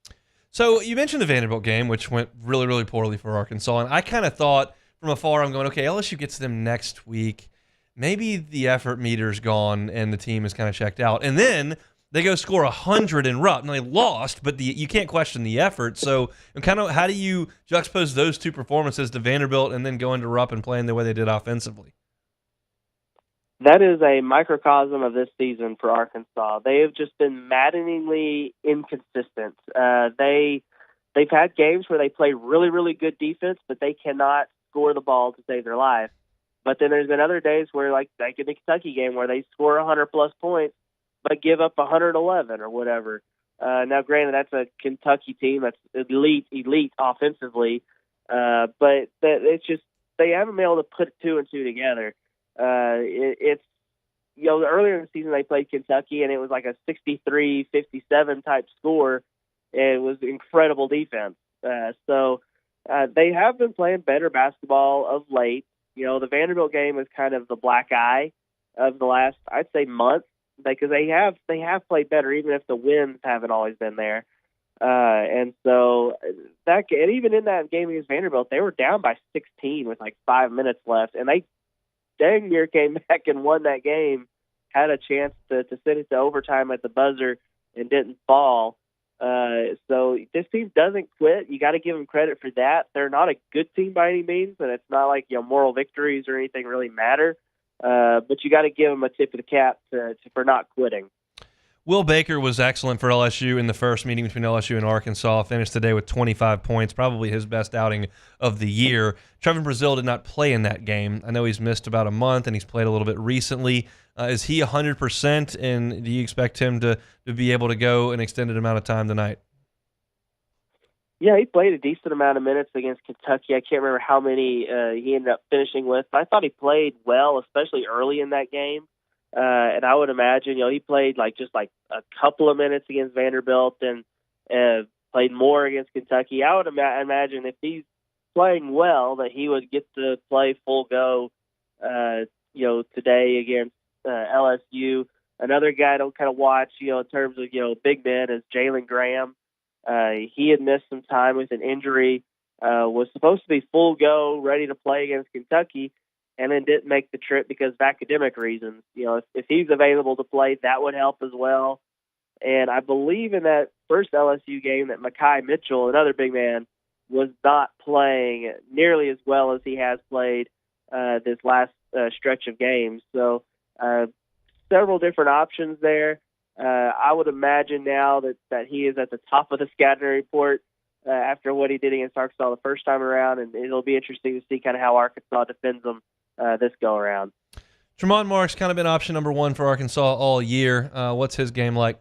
So you mentioned the Vanderbilt game, which went really, really poorly for Arkansas. And I kind of thought from afar, I'm going, okay, LSU gets them next week. Maybe the effort meter's gone and the team is kind of checked out. And then they go score 100 in Rupp. Now, they lost, but you can't question the effort. So kind of how do you juxtapose those two performances to Vanderbilt and then go into Rupp and playing the way they did offensively? That is a microcosm of this season for Arkansas. They have just been maddeningly inconsistent. They've had games where they play really, really good defense, but they cannot score the ball to save their life. But then there's been other days where, like in the Kentucky game, where they score 100-plus points, but give up 111 or whatever. Now, granted, that's a Kentucky team that's elite offensively, but it's just they haven't been able to put 2 and 2 together. It's earlier in the season they played Kentucky and it was like a 63-57 type score. It was incredible defense. So they have been playing better basketball of late. The Vanderbilt game is kind of the black eye of the last, I'd say, month, because they have played better, even if the wins haven't always been there. And so and even in that game against Vanderbilt, they were down by 16 with like 5 minutes left, and they dang near came back and won that game. Had a chance to send it to overtime at the buzzer and didn't fall. So this team doesn't quit. You got to give them credit for that. They're not a good team by any means, and it's not like moral victories or anything really matter. But you got to give them a tip of the cap for not quitting. Will Baker was excellent for LSU in the first meeting between LSU and Arkansas. Finished today with 25 points, probably his best outing of the year. Trevor Brazile did not play in that game. I know he's missed about a month, and he's played a little bit recently. Is he 100%, and do you expect him to be able to go an extended amount of time tonight? Yeah, he played a decent amount of minutes against Kentucky. I can't remember how many he ended up finishing with, but I thought he played well, especially early in that game. And I would imagine, he played just a couple of minutes against Vanderbilt and played more against Kentucky. I would imagine if he's playing well that he would get to play full go, today against LSU. Another guy to kind of watch, in terms of, big men is Jalen Graham. He had missed some time with an injury, was supposed to be full go, ready to play against Kentucky, and then didn't make the trip because of academic reasons. If he's available to play, that would help as well. And I believe in that first LSU game that Mekhi Mitchell, another big man, was not playing nearly as well as he has played this last stretch of games. So several different options there. I would imagine now that he is at the top of the scouting report after what he did against Arkansas the first time around, and it'll be interesting to see kind of how Arkansas defends them this go-around. Tremont Mark's kind of been option number one for Arkansas all year. What's his game like?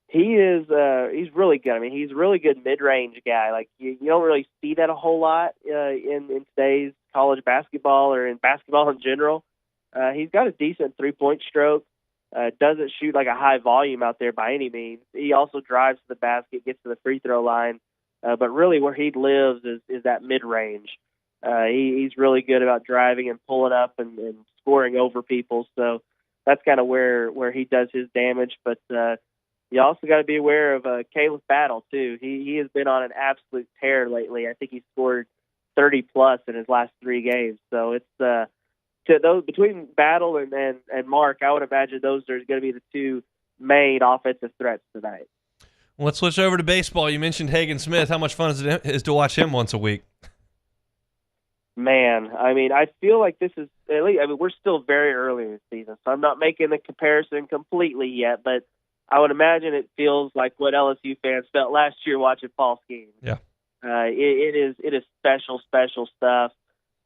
He is he's really good. I mean, he's a really good mid-range guy. Like you don't really see that a whole lot in today's college basketball or in basketball in general. He's got a decent three-point stroke. Doesn't shoot like a high volume out there by any means. He also drives to the basket, gets to the free throw line. But really where he lives is that mid-range. He's really good about driving and pulling up and scoring over people. So that's kind of where he does his damage. But you also got to be aware of Caleb Battle, too. He has been on an absolute tear lately. I think he scored 30-plus in his last 3 games. So it's to those between Battle and Mark, I would imagine those are going to be the 2 main offensive threats tonight. Well, let's switch over to baseball. You mentioned Hagen Smith. How much fun is to watch him once a week? Man, I mean, I feel like this is at least. I mean, we're still very early in the season, so I'm not making the comparison completely yet. But I would imagine it feels like what LSU fans felt last year watching Paul Skeens. Yeah. It is special stuff.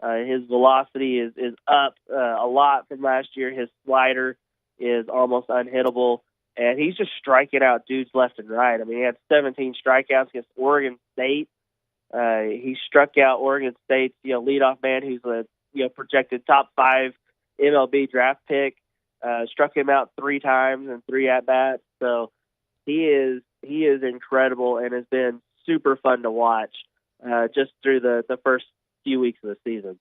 His velocity is up a lot from last year. His slider is almost unhittable, and he's just striking out dudes left and right. I mean, he had 17 strikeouts against Oregon State. He struck out Oregon State's leadoff man, who's a projected top 5 MLB draft pick. Struck him out 3 times in 3 at bats. So he is incredible and has been super fun to watch just through the first few weeks of the season.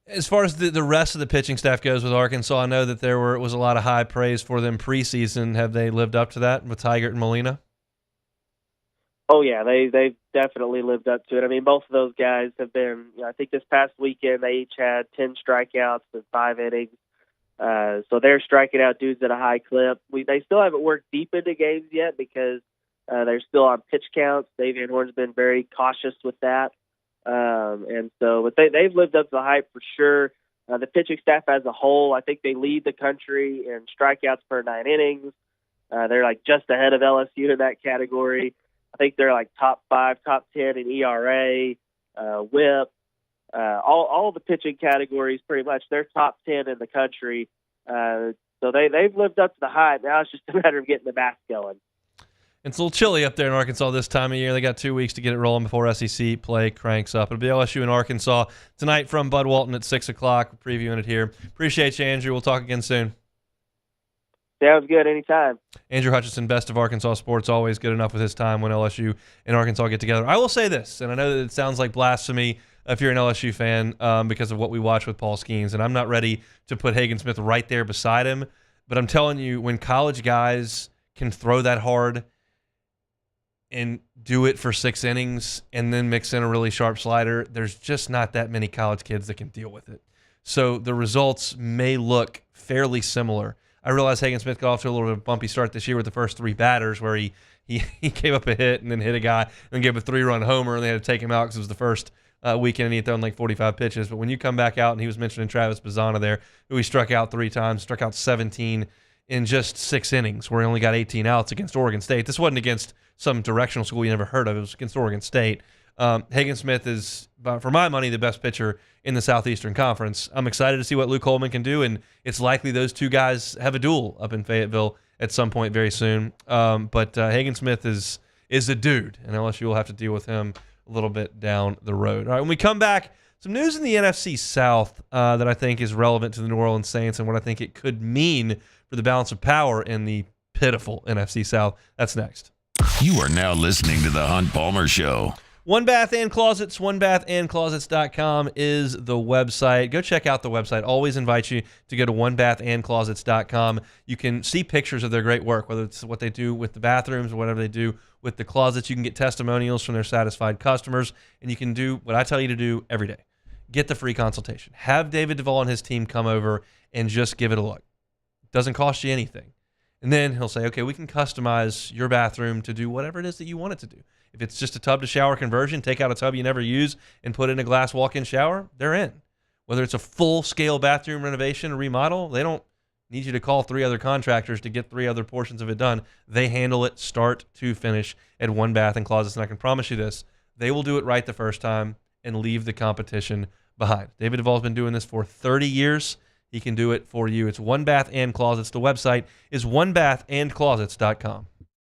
As far as the rest of the pitching staff goes with Arkansas, I know that there was a lot of high praise for them preseason. Have they lived up to that with Tigert and Molina? Oh yeah, they've definitely lived up to it. I mean, both of those guys have been. I think this past weekend they each had 10 strikeouts in 5 innings. So they're striking out dudes at a high clip. They still haven't worked deep into games yet because they're still on pitch counts. Dave Van Horn's been very cautious with that. But they've lived up to the hype for sure. The pitching staff as a whole, I think they lead the country in strikeouts per 9 innings. They're like just ahead of LSU in that category. I think they're like top 5, top 10 in ERA, WHIP. All the pitching categories, pretty much, they're top 10 in the country. So they've lived up to the hype. Now it's just a matter of getting the bats going. It's a little chilly up there in Arkansas this time of year. They got 2 weeks to get it rolling before SEC play cranks up. It'll be LSU in Arkansas tonight from Bud Walton at 6 o'clock. We're previewing it here. Appreciate you, Andrew. We'll talk again soon. Sounds good. Anytime. Andrew Hutchinson, best of Arkansas sports, always good enough with his time when LSU and Arkansas get together. I will say this, and I know that it sounds like blasphemy if you're an LSU fan because of what we watch with Paul Skeens, and I'm not ready to put Hagen Smith right there beside him, but I'm telling you, when college guys can throw that hard and do it for 6 innings and then mix in a really sharp slider, there's just not that many college kids that can deal with it. So the results may look fairly similar. I realize Hagen Smith got off to a little bit of a bumpy start this year with the first 3 batters where he gave up a hit and then hit a guy and gave a 3-run homer, and they had to take him out because it was the first weekend and he had thrown like 45 pitches. But when you come back out, and he was mentioning Travis Bazzana there, who he struck out 3 times, struck out 17 in just 6 innings, where he only got 18 outs against Oregon State. This wasn't against some directional school you never heard of. It was against Oregon State. Hagen Smith is, for my money, the best pitcher in the Southeastern Conference. I'm excited to see what Luke Coleman can do, and it's likely those 2 guys have a duel up in Fayetteville at some point very soon. But Hagen Smith is a dude, and LSU will have to deal with him a little bit down the road. All right, when we come back, some news in the NFC South that I think is relevant to the New Orleans Saints and what I think it could mean for the balance of power in the pitiful NFC South. That's next. You are now listening to The Hunt Palmer Show. One Bath and Closets, onebathandclosets.com is the website. Go check out the website. Always invite you to go to onebathandclosets.com. You can see pictures of their great work, whether it's what they do with the bathrooms or whatever they do with the closets. You can get testimonials from their satisfied customers, and you can do what I tell you to do every day. Get the free consultation. Have David Duvall and his team come over and just give it a look. Doesn't cost you anything. And then he'll say, okay, we can customize your bathroom to do whatever it is that you want it to do. If it's just a tub to shower conversion, take out a tub you never use and put in a glass walk-in shower, they're in. Whether it's a full-scale bathroom renovation or remodel, they don't need you to call 3 other contractors to get 3 other portions of it done. They handle it start to finish at One Bath and Closets. And I can promise you this, they will do it right the first time and leave the competition behind. David Duvall's been doing this for 30 years. He can do it for you. It's One Bath and Closets. The website is onebathandclosets.com.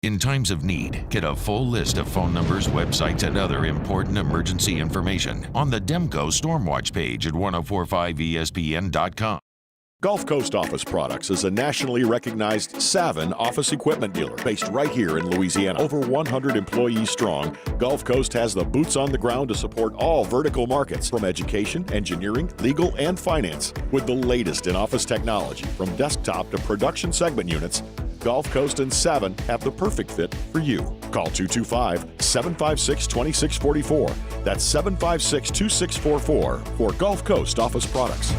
In times of need, get a full list of phone numbers, websites, and other important emergency information on the Demco Stormwatch page at 1045ESPN.com. Gulf Coast Office Products is a nationally recognized Savin office equipment dealer based right here in Louisiana. Over 100 employees strong, Gulf Coast has the boots on the ground to support all vertical markets, from education, engineering, legal, and finance. With the latest in office technology, from desktop to production segment units, Gulf Coast and Savin have the perfect fit for you. Call 225-756-2644. That's 756-2644 for Gulf Coast Office Products.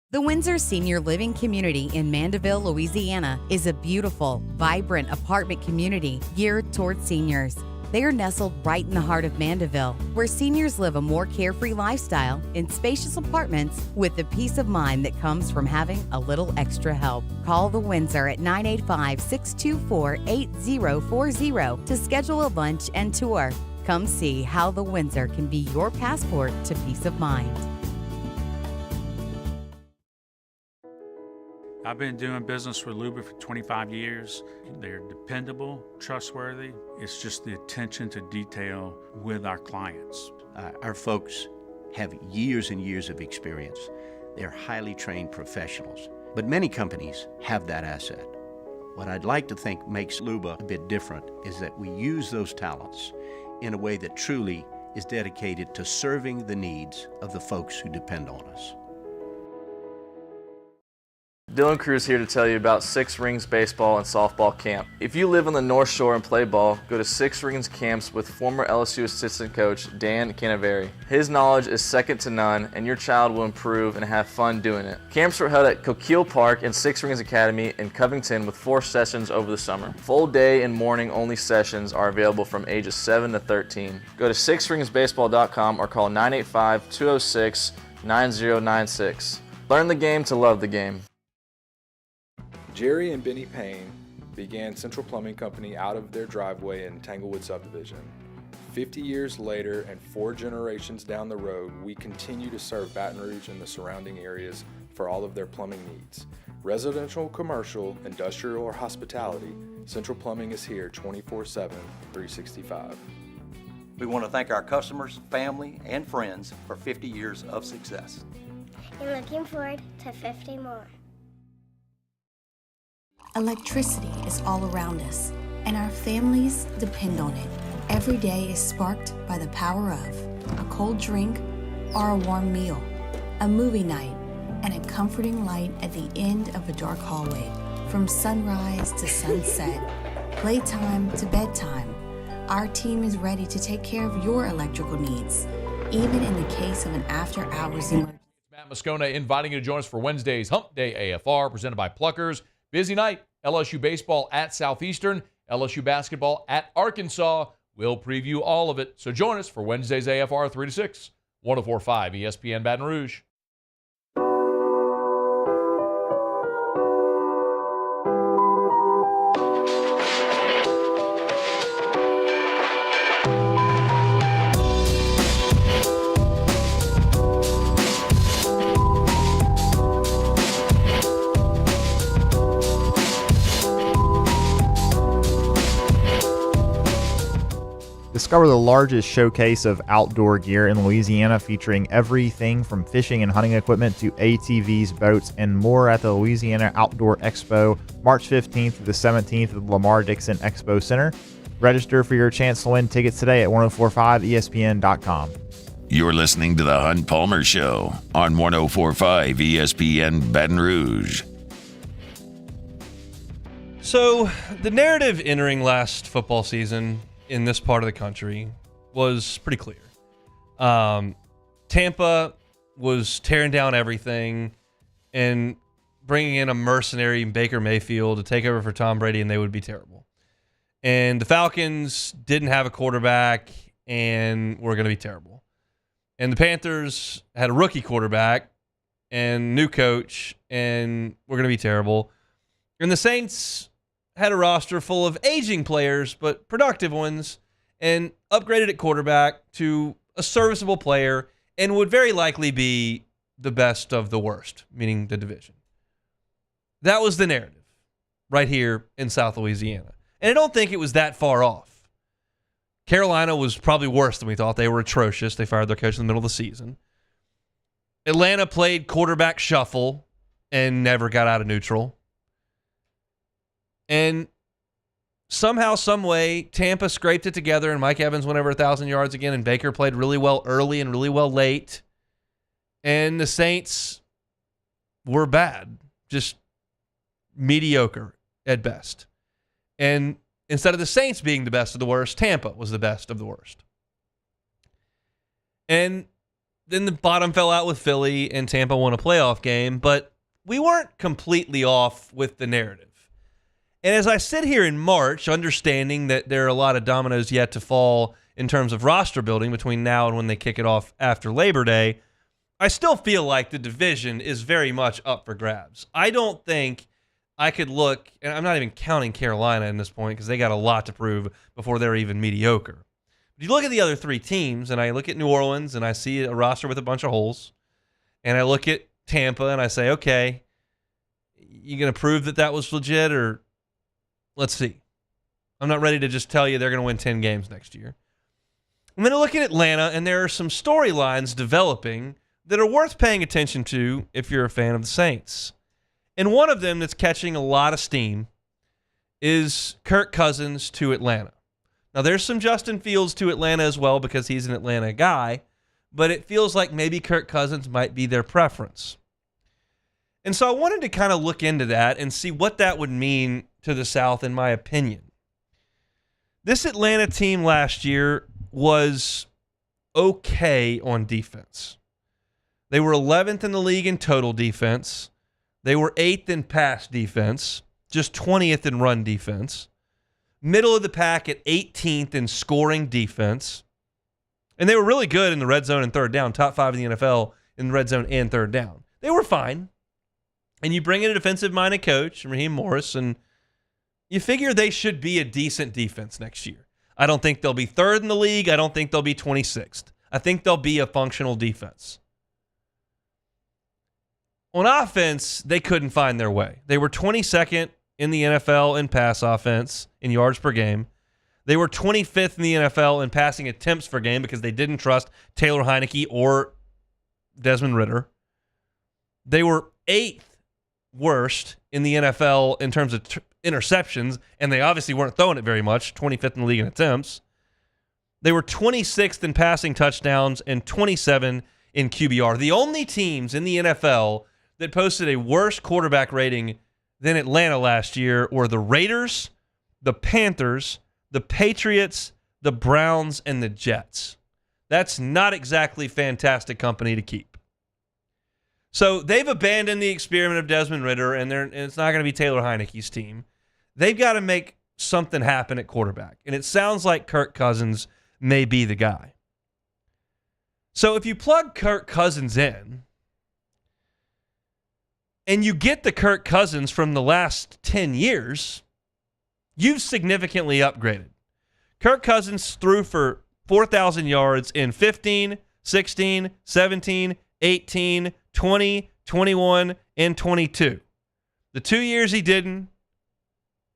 The Windsor Senior Living Community in Mandeville, Louisiana is a beautiful, vibrant apartment community geared towards seniors. They are nestled right in the heart of Mandeville, where seniors live a more carefree lifestyle in spacious apartments with the peace of mind that comes from having a little extra help. Call the Windsor at 985-624-8040 to schedule a lunch and tour. Come see how the Windsor can be your passport to peace of mind. I've been doing business with Luba for 25 years. They're dependable, trustworthy. It's just the attention to detail with our clients. Our folks have years and years of experience. They're highly trained professionals, but many companies have that asset. What I'd like to think makes Luba a bit different is that we use those talents in a way that truly is dedicated to serving the needs of the folks who depend on us. Dylan Cruz here to tell you about Six Rings Baseball and Softball Camp. If you live on the North Shore and play ball, go to Six Rings Camps with former LSU assistant coach Dan Canaveri. His knowledge is second to none, and your child will improve and have fun doing it. Camps were held at Coquille Park and Six Rings Academy in Covington with 4 sessions over the summer. Full day and morning only sessions are available from ages 7 to 13. Go to sixringsbaseball.com or call 985-206-9096. Learn the game to love the game. Jerry and Benny Payne began Central Plumbing Company out of their driveway in Tanglewood subdivision. 50 years later and 4 generations down the road, we continue to serve Baton Rouge and the surrounding areas for all of their plumbing needs. Residential, commercial, industrial, or hospitality, Central Plumbing is here 24/7, 365. We want to thank our customers, family, and friends for 50 years of success. And looking forward to 50 more. Electricity is all around us, and our families depend on it. Every day is sparked by the power of a cold drink or a warm meal, a movie night, and a comforting light at the end of a dark hallway. From sunrise to sunset, playtime to bedtime, our team is ready to take care of your electrical needs, even in the case of an after-hours emergency. Matt Moscona inviting you to join us for Wednesday's Hump Day AFR presented by Pluckers. Busy night. LSU baseball at Southeastern, LSU basketball at Arkansas. We'll preview all of it. So join us for Wednesday's AFR 3 to 6, 104.5 ESPN Baton Rouge. Discover the largest showcase of outdoor gear in Louisiana, featuring everything from fishing and hunting equipment to ATVs, boats, and more at the Louisiana Outdoor Expo, March 15th through the 17th at the Lamar Dixon Expo Center. Register for your chance to win tickets today at 1045ESPN.com. You're listening to the Hunt Palmer Show on 1045 ESPN Baton Rouge. So, the narrative entering last football season in this part of the country was pretty clear. Tampa was tearing down everything and bringing in a mercenary Baker Mayfield to take over for Tom Brady, and they would be terrible. And the Falcons didn't have a quarterback and were going to be terrible. And the Panthers had a rookie quarterback and new coach and were going to be terrible. And the Saints had a roster full of aging players, but productive ones, and upgraded at quarterback to a serviceable player and would very likely be the best of the worst, meaning the division. That was the narrative right here in South Louisiana. And I don't think it was that far off. Carolina was probably worse than we thought. They were atrocious. They fired their coach in the middle of the season. Atlanta played quarterback shuffle and never got out of neutral. And somehow, some way, Tampa scraped it together, and Mike Evans went over 1,000 yards again, and Baker played really well early and really well late. And the Saints were bad, just mediocre at best. And instead of the Saints being the best of the worst, Tampa was the best of the worst. And then the bottom fell out with Philly, and Tampa won a playoff game, but we weren't completely off with the narrative. And as I sit here in March, understanding that there are a lot of dominoes yet to fall in terms of roster building between now and when they kick it off after Labor Day, I still feel like the division is very much up for grabs. I don't think I could look, and I'm not even counting Carolina in this point because they got a lot to prove before they're even mediocre. If you look at the other three teams, and I look at New Orleans, and I see a roster with a bunch of holes, and I look at Tampa, and I say, okay, you going to prove that that was legit, or let's see. I'm not ready to just tell you they're going to win 10 games next year. I'm going to look at Atlanta, and there are some storylines developing that are worth paying attention to if you're a fan of the Saints. And one of them that's catching a lot of steam is Kirk Cousins to Atlanta. Now, there's some Justin Fields to Atlanta as well because he's an Atlanta guy, but it feels like maybe Kirk Cousins might be their preference. And so I wanted to kind of look into that and see what that would mean to the South, in my opinion. This Atlanta team last year was okay on defense. They were 11th in the league in total defense. They were 8th in pass defense, just 20th in run defense. Middle of the pack at 18th in scoring defense. And they were really good in the red zone and third down, top 5 in the NFL in the red zone and third down. They were fine. And you bring in a defensive-minded coach, Raheem Morris, and you figure they should be a decent defense next year. I don't think they'll be third in the league. I don't think they'll be 26th. I think they'll be a functional defense. On offense, they couldn't find their way. They were 22nd in the NFL in pass offense in yards per game. They were 25th in the NFL in passing attempts per game because they didn't trust Taylor Heineke or Desmond Ridder. They were 8th worst in the NFL in terms of interceptions, and they obviously weren't throwing it very much, 25th in the league in attempts. They were 26th in passing touchdowns and 27 in QBR. The only teams in the NFL that posted a worse quarterback rating than Atlanta last year were the Raiders, the Panthers, the Patriots, the Browns, and the Jets. That's not exactly fantastic company to keep. So they've abandoned the experiment of Desmond Ridder, and it's not going to be Taylor Heineke's team. They've got to make something happen at quarterback, and it sounds like Kirk Cousins may be the guy. So if you plug Kirk Cousins in, and you get the Kirk Cousins from the last 10 years, you've significantly upgraded. Kirk Cousins threw for 4,000 yards in 15, 16, 17, 18, 20, 21, and 22. The 2 years he didn't,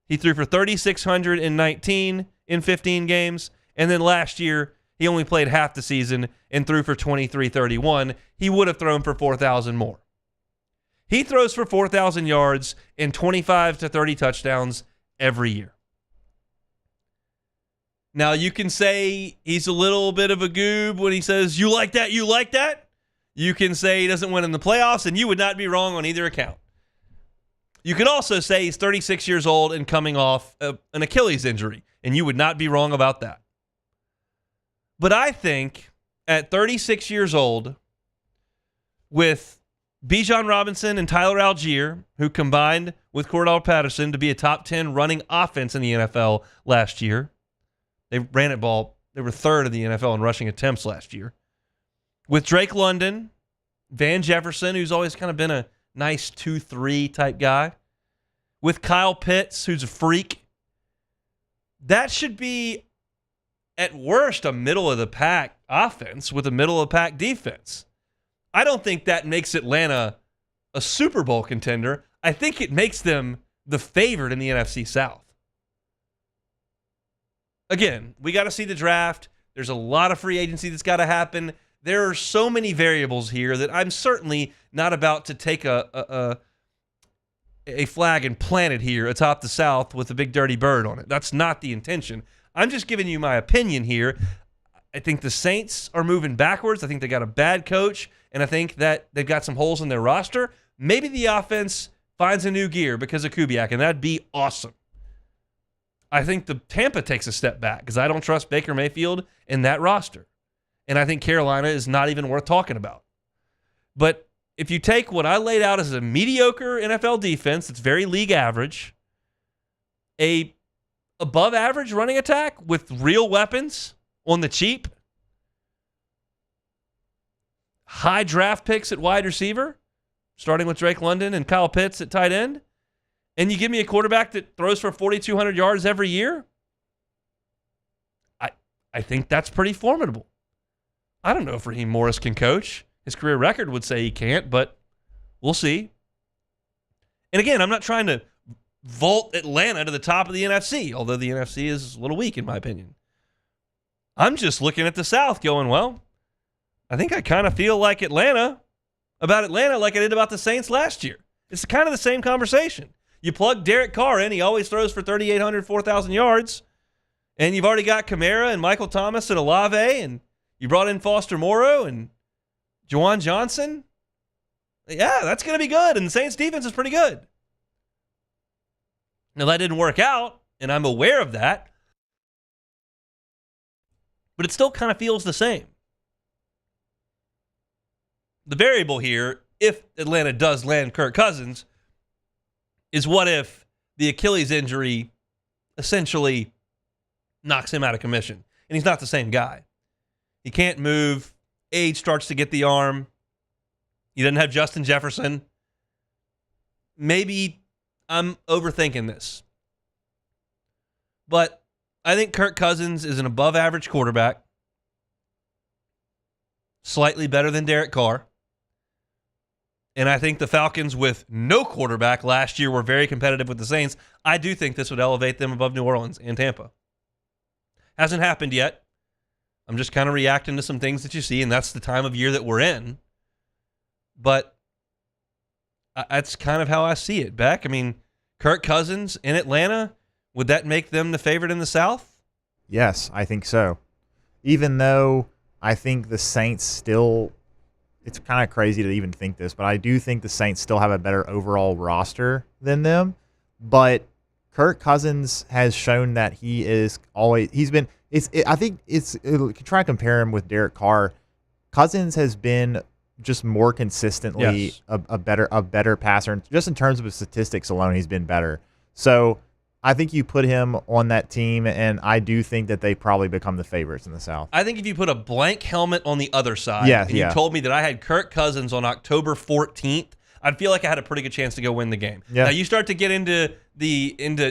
he threw for 3,619 in 15 games, and then last year he only played half the season and threw for 2,331. He would have thrown for 4,000 more. He throws for 4,000 yards and 25 to 30 touchdowns every year. Now, you can say he's a little bit of a goob when he says, you like that, you like that. You can say he doesn't win in the playoffs, and you would not be wrong on either account. You could also say he's 36 years old and coming off an Achilles injury, and you would not be wrong about that. But I think at 36 years old, with Bijan Robinson and Tyler Algier, who combined with Cordell Patterson to be a top 10 running offense in the NFL last year. They ran it ball. They were third in the NFL in rushing attempts last year. With Drake London, Van Jefferson, who's always kind of been a nice 2-3 type guy. With Kyle Pitts, who's a freak. That should be, at worst, a middle-of-the-pack offense with a middle-of-the-pack defense. I don't think that makes Atlanta a Super Bowl contender. I think it makes them the favorite in the NFC South. Again, we got to see the draft. There's a lot of free agency that's got to happen. There are so many variables here that I'm certainly not about to take a flag and plant it here atop the South with a big dirty bird on it. That's not the intention. I'm just giving you my opinion here. I think the Saints are moving backwards. I think they got a bad coach, and I think that they've got some holes in their roster. Maybe the offense finds a new gear because of Kubiak, and that'd be awesome. I think the Tampa takes a step back because I don't trust Baker Mayfield in that roster. And I think Carolina is not even worth talking about. But if you take what I laid out as a mediocre NFL defense that's very league average, a above average running attack with real weapons on the cheap, high draft picks at wide receiver, starting with Drake London and Kyle Pitts at tight end, and you give me a quarterback that throws for 4,200 yards every year, I think that's pretty formidable. I don't know if Raheem Morris can coach. His career record would say he can't, but we'll see. And again, I'm not trying to vault Atlanta to the top of the NFC, although the NFC is a little weak in my opinion. I'm just looking at the South going, well, I think I kind of feel like about Atlanta like I did about the Saints last year. It's kind of the same conversation. You plug Derek Carr in, he always throws for 3,800, 4,000 yards, and you've already got Kamara and Michael Thomas and Olave, and you brought in Foster Moreau and Juwan Johnson. Yeah, that's going to be good, and the Saints defense is pretty good. Now, that didn't work out, and I'm aware of that, but it still kind of feels the same. The variable here, if Atlanta does land Kirk Cousins, is what if the Achilles injury essentially knocks him out of commission, and he's not the same guy. He can't move. Age starts to get the arm. He doesn't have Justin Jefferson. Maybe I'm overthinking this. But I think Kirk Cousins is an above-average quarterback. Slightly better than Derek Carr. And I think the Falcons with no quarterback last year were very competitive with the Saints. I do think this would elevate them above New Orleans and Tampa. Hasn't happened yet. I'm just kind of reacting to some things that you see, and that's the time of year that we're in. But that's kind of how I see it, Beck. I mean, Kirk Cousins in Atlanta, would that make them the favorite in the South? Yes, I think so. Even though I think the Saints still, it's kind of crazy to even think this, but I do think the Saints still have a better overall roster than them. But Kirk Cousins has shown that he is always, I think try to compare him with Derek Carr. Cousins has been just more consistently a better passer. Just in terms of his statistics alone, he's been better. So I think you put him on that team, and I do think that they probably become the favorites in the South. I think if you put a blank helmet on the other side, and you told me that I had Kirk Cousins on October 14th, I'd feel like I had a pretty good chance to go win the game. Yeah. Now you start to get into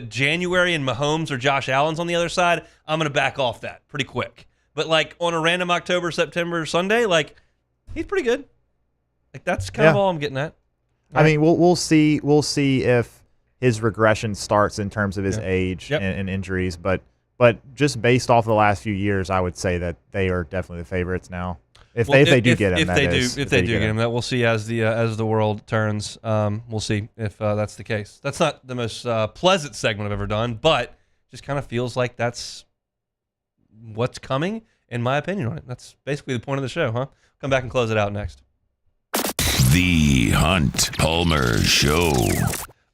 January and Mahomes or Josh Allen's on the other side, I'm going to back off that pretty quick. But like on a random October, September, Sunday, like he's pretty good. Like that's kind of all I'm getting at. I mean, we'll see if his regression starts in terms of his age and injuries, but just based off the last few years, I would say that they are definitely the favorites now. If they do get him, if they do get him, that we'll see as the world turns. We'll see if that's the case. That's not the most pleasant segment I've ever done, but just kind of feels like that's what's coming, in my opinion on it. That's basically the point of the show, huh? Come back and close it out next. The Hunt Palmer Show.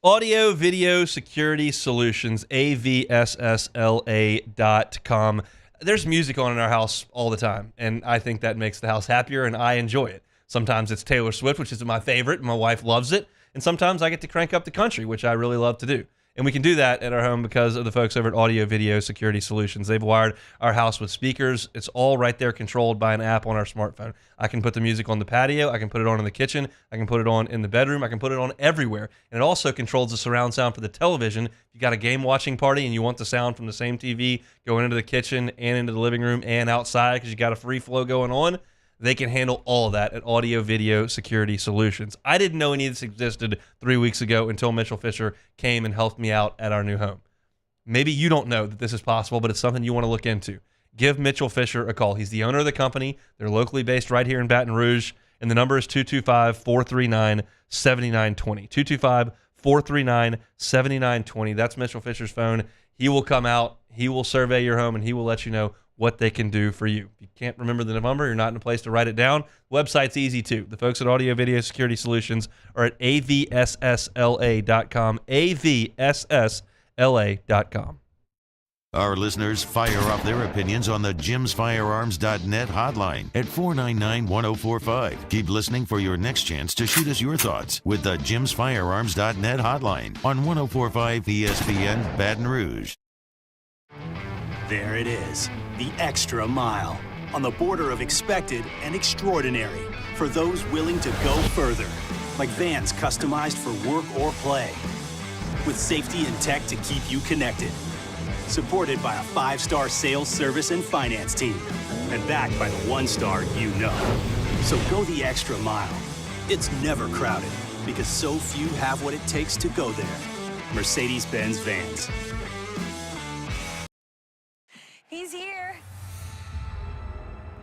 Audio Video Security Solutions, AVSSLA.com. There's music on in our house all the time, and I think that makes the house happier, and I enjoy it. Sometimes it's Taylor Swift, which is my favorite, and my wife loves it, and sometimes I get to crank up the country, which I really love to do. And we can do that at our home because of the folks over at Audio Video Security Solutions. They've wired our house with speakers. It's all right there controlled by an app on our smartphone. I can put the music on the patio. I can put it on in the kitchen. I can put it on in the bedroom. I can put it on everywhere. And it also controls the surround sound for the television. If you got a game watching party and you want the sound from the same TV going into the kitchen and into the living room and outside because you got a free flow going on, they can handle all of that at Audio Video Security Solutions. I didn't know any of this existed 3 weeks ago until Mitchell Fisher came and helped me out at our new home. Maybe you don't know that this is possible, but it's something you want to look into. Give Mitchell Fisher a call. He's the owner of the company. They're locally based right here in Baton Rouge, and the number is 225-439-7920. 225-439-7920. That's Mitchell Fisher's phone. He will come out. He will survey your home, and he will let you know what they can do for you. If you can't remember the number, you're not in a place to write it down. Website's easy too. The folks at Audio Video Security Solutions are at avssla.com, avssla.com. Our listeners fire off their opinions on the jimsfirearms.net hotline at 499-1045. Keep listening for your next chance to shoot us your thoughts with the jimsfirearms.net hotline on 1045 ESPN Baton Rouge. There it is, the extra mile, on the border of expected and extraordinary for those willing to go further, like vans customized for work or play, with safety and tech to keep you connected. Supported by a 5-star sales, service, and finance team. And backed by the 1-star you know. So go the extra mile. It's never crowded because so few have what it takes to go there. Mercedes-Benz Vans. He's here.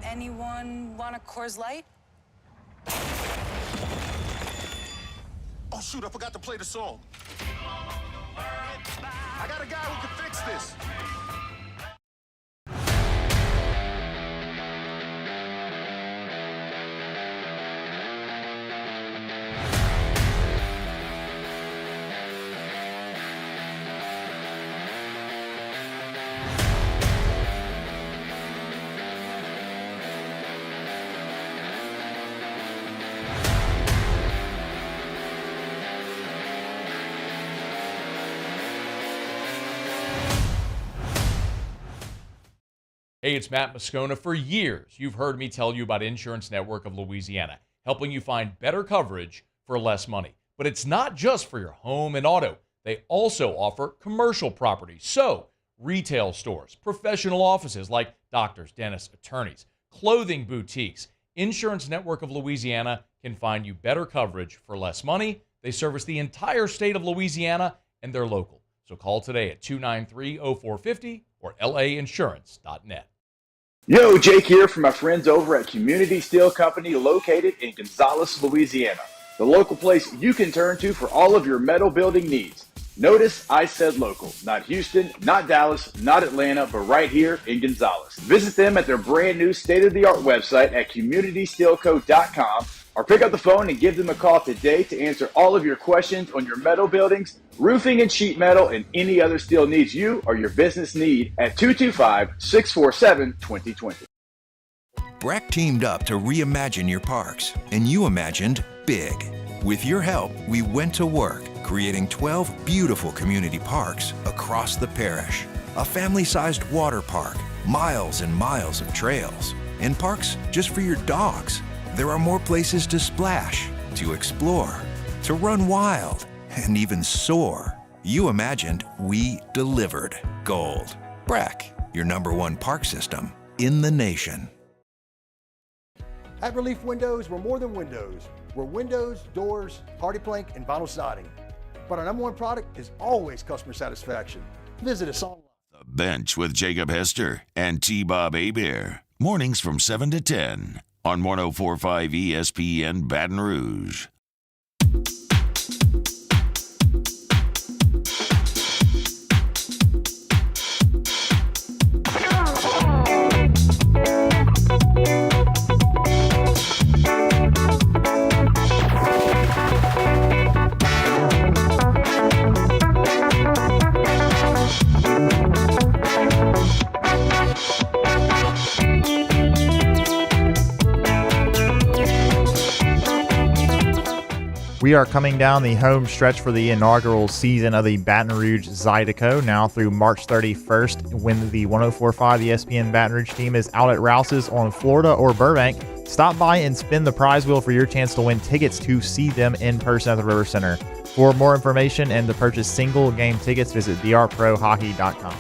Anyone want a Coors Light? Oh, shoot, I forgot to play the song. I got a guy who can fix this. Hey, it's Matt Moscona. For years, you've heard me tell you about Insurance Network of Louisiana, helping you find better coverage for less money. But it's not just for your home and auto. They also offer commercial property. So, retail stores, professional offices like doctors, dentists, attorneys, clothing boutiques. Insurance Network of Louisiana can find you better coverage for less money. They service the entire state of Louisiana, and they're local. So call today at 293-0450 or lainsurance.net. Yo, Jake here from my friends over at Community Steel Company located in Gonzales, Louisiana. The local place you can turn to for all of your metal building needs. Notice I said local, not Houston, not Dallas, not Atlanta, but right here in Gonzales. Visit them at their brand new state-of-the-art website at communitysteelco.com or pick up the phone and give them a call today to answer all of your questions on your metal buildings, roofing and sheet metal, and any other steel needs you or your business need at 225-647-2020. Breck teamed up to reimagine your parks, and you imagined big. With your help, we went to work, creating 12 beautiful community parks across the parish. A family-sized water park, miles and miles of trails, and parks just for your dogs. There are more places to splash, to explore, to run wild, and even soar. You imagined, we delivered gold. Breck, your #1 park system in the nation. At Relief Windows, we're more than windows. We're windows, doors, hardy plank, and vinyl siding. But our #1 product is always customer satisfaction. Visit us online. The Bench with Jacob Hester and T-Bob Hebert. Mornings from 7 to 10 on 104.5 ESPN Baton Rouge. We are coming down the home stretch for the inaugural season of the Baton Rouge Zydeco now through March 31st when the 104.5 ESPN Baton Rouge team is out at Rouse's on Florida or Burbank. Stop by and spin the prize wheel for your chance to win tickets to see them in person at the River Center. For more information and to purchase single game tickets, visit drprohockey.com.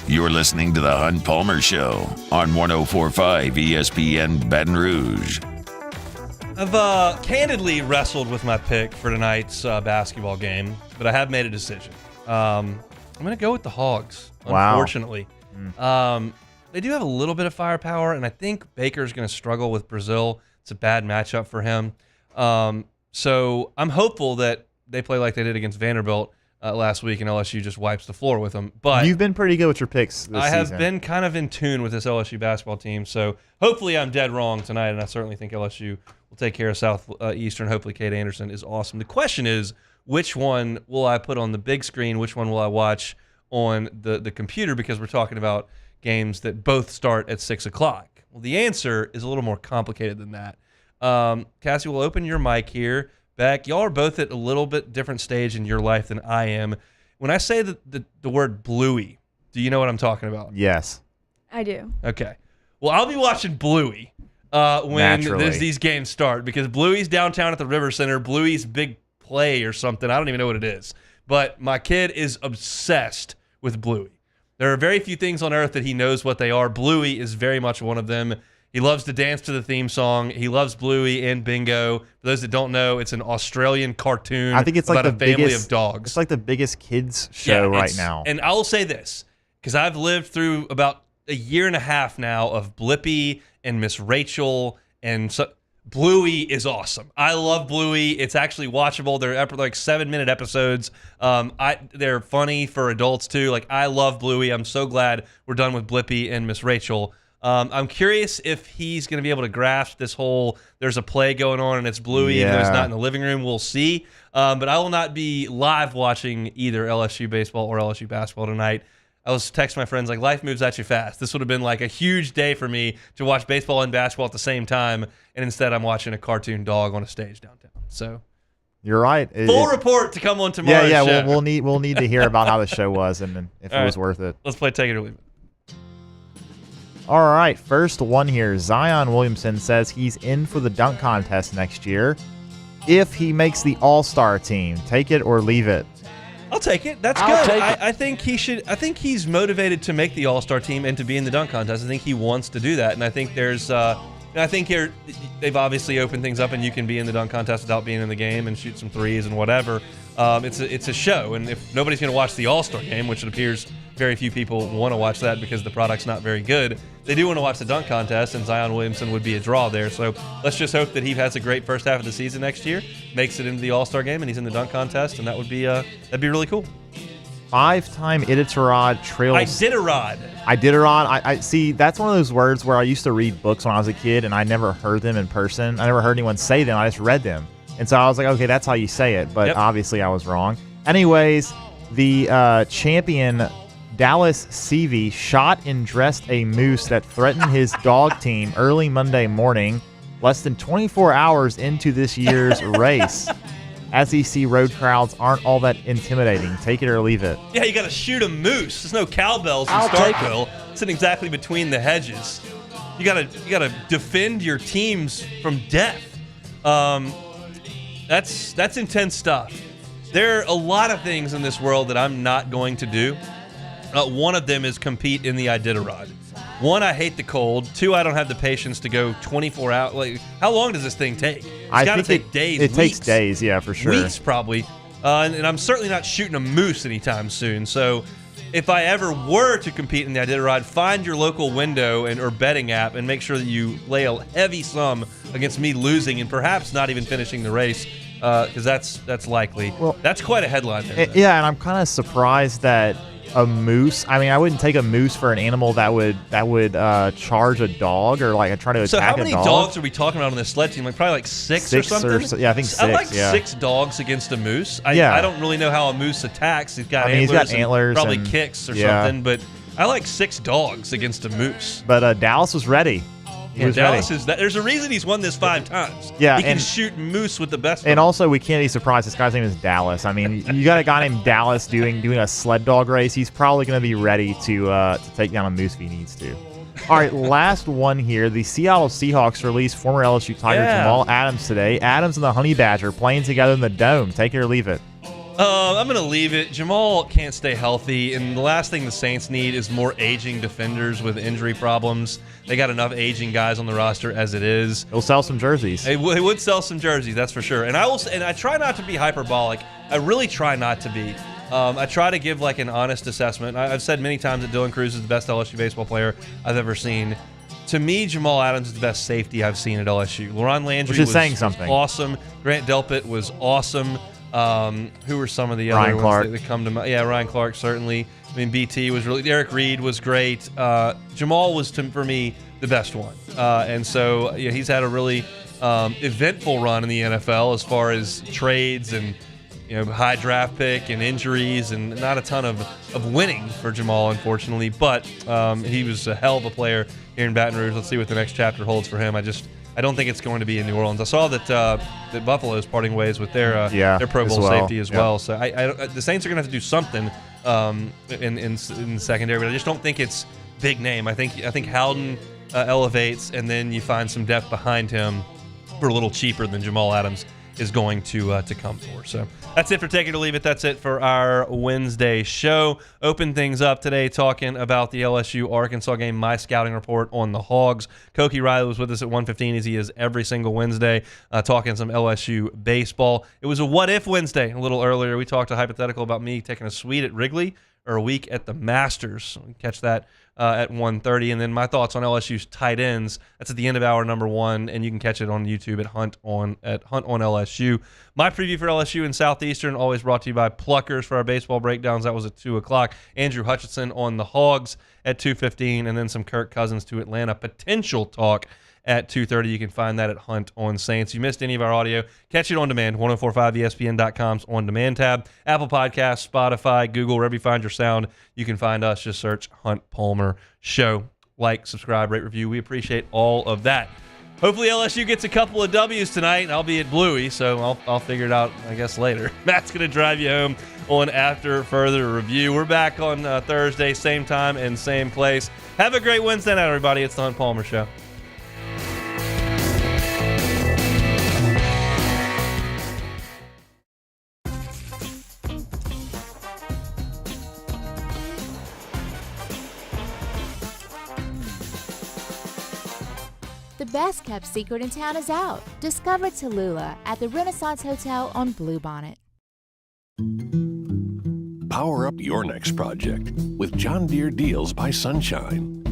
You're listening to the Hunt Palmer Show on 104.5 ESPN Baton Rouge. I've candidly wrestled with my pick for tonight's basketball game, but I have made a decision. I'm going to go with the Hogs, unfortunately. Wow. They do have a little bit of firepower, and I think Baker's going to struggle with Brazil. It's a bad matchup for him. So I'm hopeful that they play like they did against Vanderbilt last week, and LSU just wipes the floor with them. But you've been pretty good with your picks this season. I have season. been kind of in tune with this LSU basketball team, so hopefully I'm dead wrong tonight, and I certainly think LSU will take care of Southeastern. Hopefully Kate Anderson is awesome. The question is, which one will I put on the big screen? Which one will I watch on the computer because we're talking about games that both start at 6 o'clock. Well, the answer is a little more complicated than that. Cassie, we'll open your mic here. Beck, y'all are both at a little bit different stage in your life than I am. When I say the word Bluey, do you know what I'm talking about? Yes. I do. Okay. Well, I'll be watching Bluey when these games start because Bluey's downtown at the River Center. Bluey's big play or something. I don't even know what it is. But my kid is obsessed with Bluey. There are very few things on earth that he knows what they are. Bluey is very much one of them. He loves to dance to the theme song. He loves Bluey and Bingo. For those that don't know, it's an Australian cartoon I think it's about like a family biggest, of dogs. It's like the biggest kids show right now. And I will say this, because I've lived through about a year and a half now of Blippi and Miss Rachel, and so Bluey is awesome. I love Bluey. It's actually watchable. They're like 7-minute episodes. They're funny for adults too. Like I love Bluey. I'm so glad we're done with Blippi and Miss Rachel. I'm curious if he's going to be able to grasp this whole there's a play going on and it's Bluey even though it's not in the living room. We'll see. But I will not be live watching either LSU baseball or LSU basketball tonight. I was texting my friends like life moves at you fast. This would have been like a huge day for me to watch baseball and basketball at the same time, and instead I'm watching a cartoon dog on a stage downtown. So you're right. Full report to come on tomorrow's show. Yeah. We'll need to hear about how the show was and if it was worth it. Let's play Take It or Leave It. All right, first one here. Zion Williamson says he's in for the dunk contest next year if he makes the All-Star team. Take it or leave it. I'll take it. That's good. I think he should. I think he's motivated to make the All-Star team and to be in the dunk contest. I think he wants to do that, and I think there's. I think here they've obviously opened things up, and you can be in the dunk contest without being in the game and shoot some threes and whatever. It's a show, and if nobody's going to watch the All-Star game, which it appears very few people want to watch that because the product's not very good, they do want to watch the dunk contest, and Zion Williamson would be a draw there. So let's just hope that he has a great first half of the season next year, makes it into the All-Star game, and he's in the dunk contest, and that would be that'd be really cool. 5-time Iditarod trails. Iditarod. I see. That's one of those words where I used to read books when I was a kid, and I never heard them in person. I never heard anyone say them. I just read them, and so I was like, okay, that's how you say it. But obviously, I was wrong. Anyways, the champion Dallas Seavey shot and dressed a moose that threatened his dog team early Monday morning, less than 24 hours into this year's race. SEC road crowds aren't all that intimidating. Take it or leave it. Yeah, you got to shoot a moose. There's no cowbells in Starkville. Sitting exactly between the hedges. You got to defend your teams from death. That's intense stuff. There are a lot of things in this world that I'm not going to do. One of them is compete in the Iditarod. One, I hate the cold. Two, I don't have the patience to go 24 hours. Like, how long does this thing take? It's got to take days. It takes days, yeah, for sure. Weeks, probably. And I'm certainly not shooting a moose anytime soon. So if I ever were to compete in the Iditarod, find your local window or betting app and make sure that you lay a heavy sum against me losing and perhaps not even finishing the race, because that's likely. Well, that's quite a headline there. Yeah, and I'm kind of surprised that a moose. I mean, I wouldn't take a moose for an animal that would charge a dog or like try to attack a dog. So how many dogs are we talking about on this sled team? Like probably like six or something? Yeah, I think six. I like 6 dogs against a moose. I don't really know how a moose attacks. He's got antlers. He's got antlers. Probably kicks or something. But I like 6 dogs against a moose. But Dallas was ready. Dallas is that. There's a reason he's won this 5 times. Yeah, he can shoot moose with the best. And also, we can't be surprised. This guy's name is Dallas. I mean, you got a guy named Dallas doing a sled dog race. He's probably going to be ready to take down a moose if he needs to. All right, last one here. The Seattle Seahawks released former LSU Tiger Jamal Adams today. Adams and the Honey Badger playing together in the Dome. Take it or leave it. I'm going to leave it. Jamal can't stay healthy, and the last thing the Saints need is more aging defenders with injury problems. They got enough aging guys on the roster as it is. They'll sell some jerseys. They would sell some jerseys, that's for sure. And I try not to be hyperbolic. I really try not to be. I try to give like an honest assessment. I've said many times that Dylan Cruz is the best LSU baseball player I've ever seen. To me, Jamal Adams is the best safety I've seen at LSU. Laron Landry was awesome. Grant Delpit was awesome. Who were some of the other ones that come to mind? Yeah, Ryan Clark, certainly. I mean, BT was really... Eric Reed was great. Jamal was, for me, the best one. And so he's had a really eventful run in the NFL as far as trades and high draft pick and injuries and not a ton of winning for Jamal, unfortunately. But he was a hell of a player here in Baton Rouge. Let's see what the next chapter holds for him. I don't think it's going to be in New Orleans. I saw that Buffalo is parting ways with their Pro Bowl safety as well. So the Saints are going to have to do something in the secondary, but I just don't think it's big name. I think Howden elevates, and then you find some depth behind him for a little cheaper than Jamal Adams is going to come for. So that's it for Take It or Leave It. That's it for our Wednesday show. Open things up today talking about the LSU-Arkansas game, my scouting report on the Hogs. Koki Riley was with us at 1:15, as he is every single Wednesday, talking some LSU baseball. It was a what-if Wednesday a little earlier. We talked a hypothetical about me taking a suite at Wrigley or a week at the Masters. Catch that at 1:30, and then my thoughts on LSU's tight ends. That's at the end of hour number 1, and you can catch it on YouTube at Hunt on LSU. My preview for LSU in Southeastern, always brought to you by Pluckers for our baseball breakdowns. That was at 2 o'clock. Andrew Hutchinson on the Hogs at 2:15, and then some Kirk Cousins to Atlanta potential talk at 2:30. You can find that at Hunt on Saints. You missed any of our audio, catch it on demand, 1045ESPN.com's on-demand tab, Apple Podcasts, Spotify, Google, wherever you find your sound, you can find us. Just search Hunt Palmer Show. Like, subscribe, rate, review. We appreciate all of that. Hopefully LSU gets a couple of W's tonight, and I'll be at Bluey, so I'll figure it out, I guess, later. Matt's going to drive you home on After Further Review. We're back on Thursday, same time and same place. Have a great Wednesday night, everybody. It's the Hunt Palmer Show. The best kept secret in town is out. Discover Tallulah at the Renaissance Hotel on Bluebonnet. Power up your next project with John Deere Deals by Sunshine.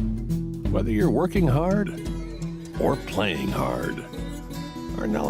Whether you're working hard or playing hard, our knowledge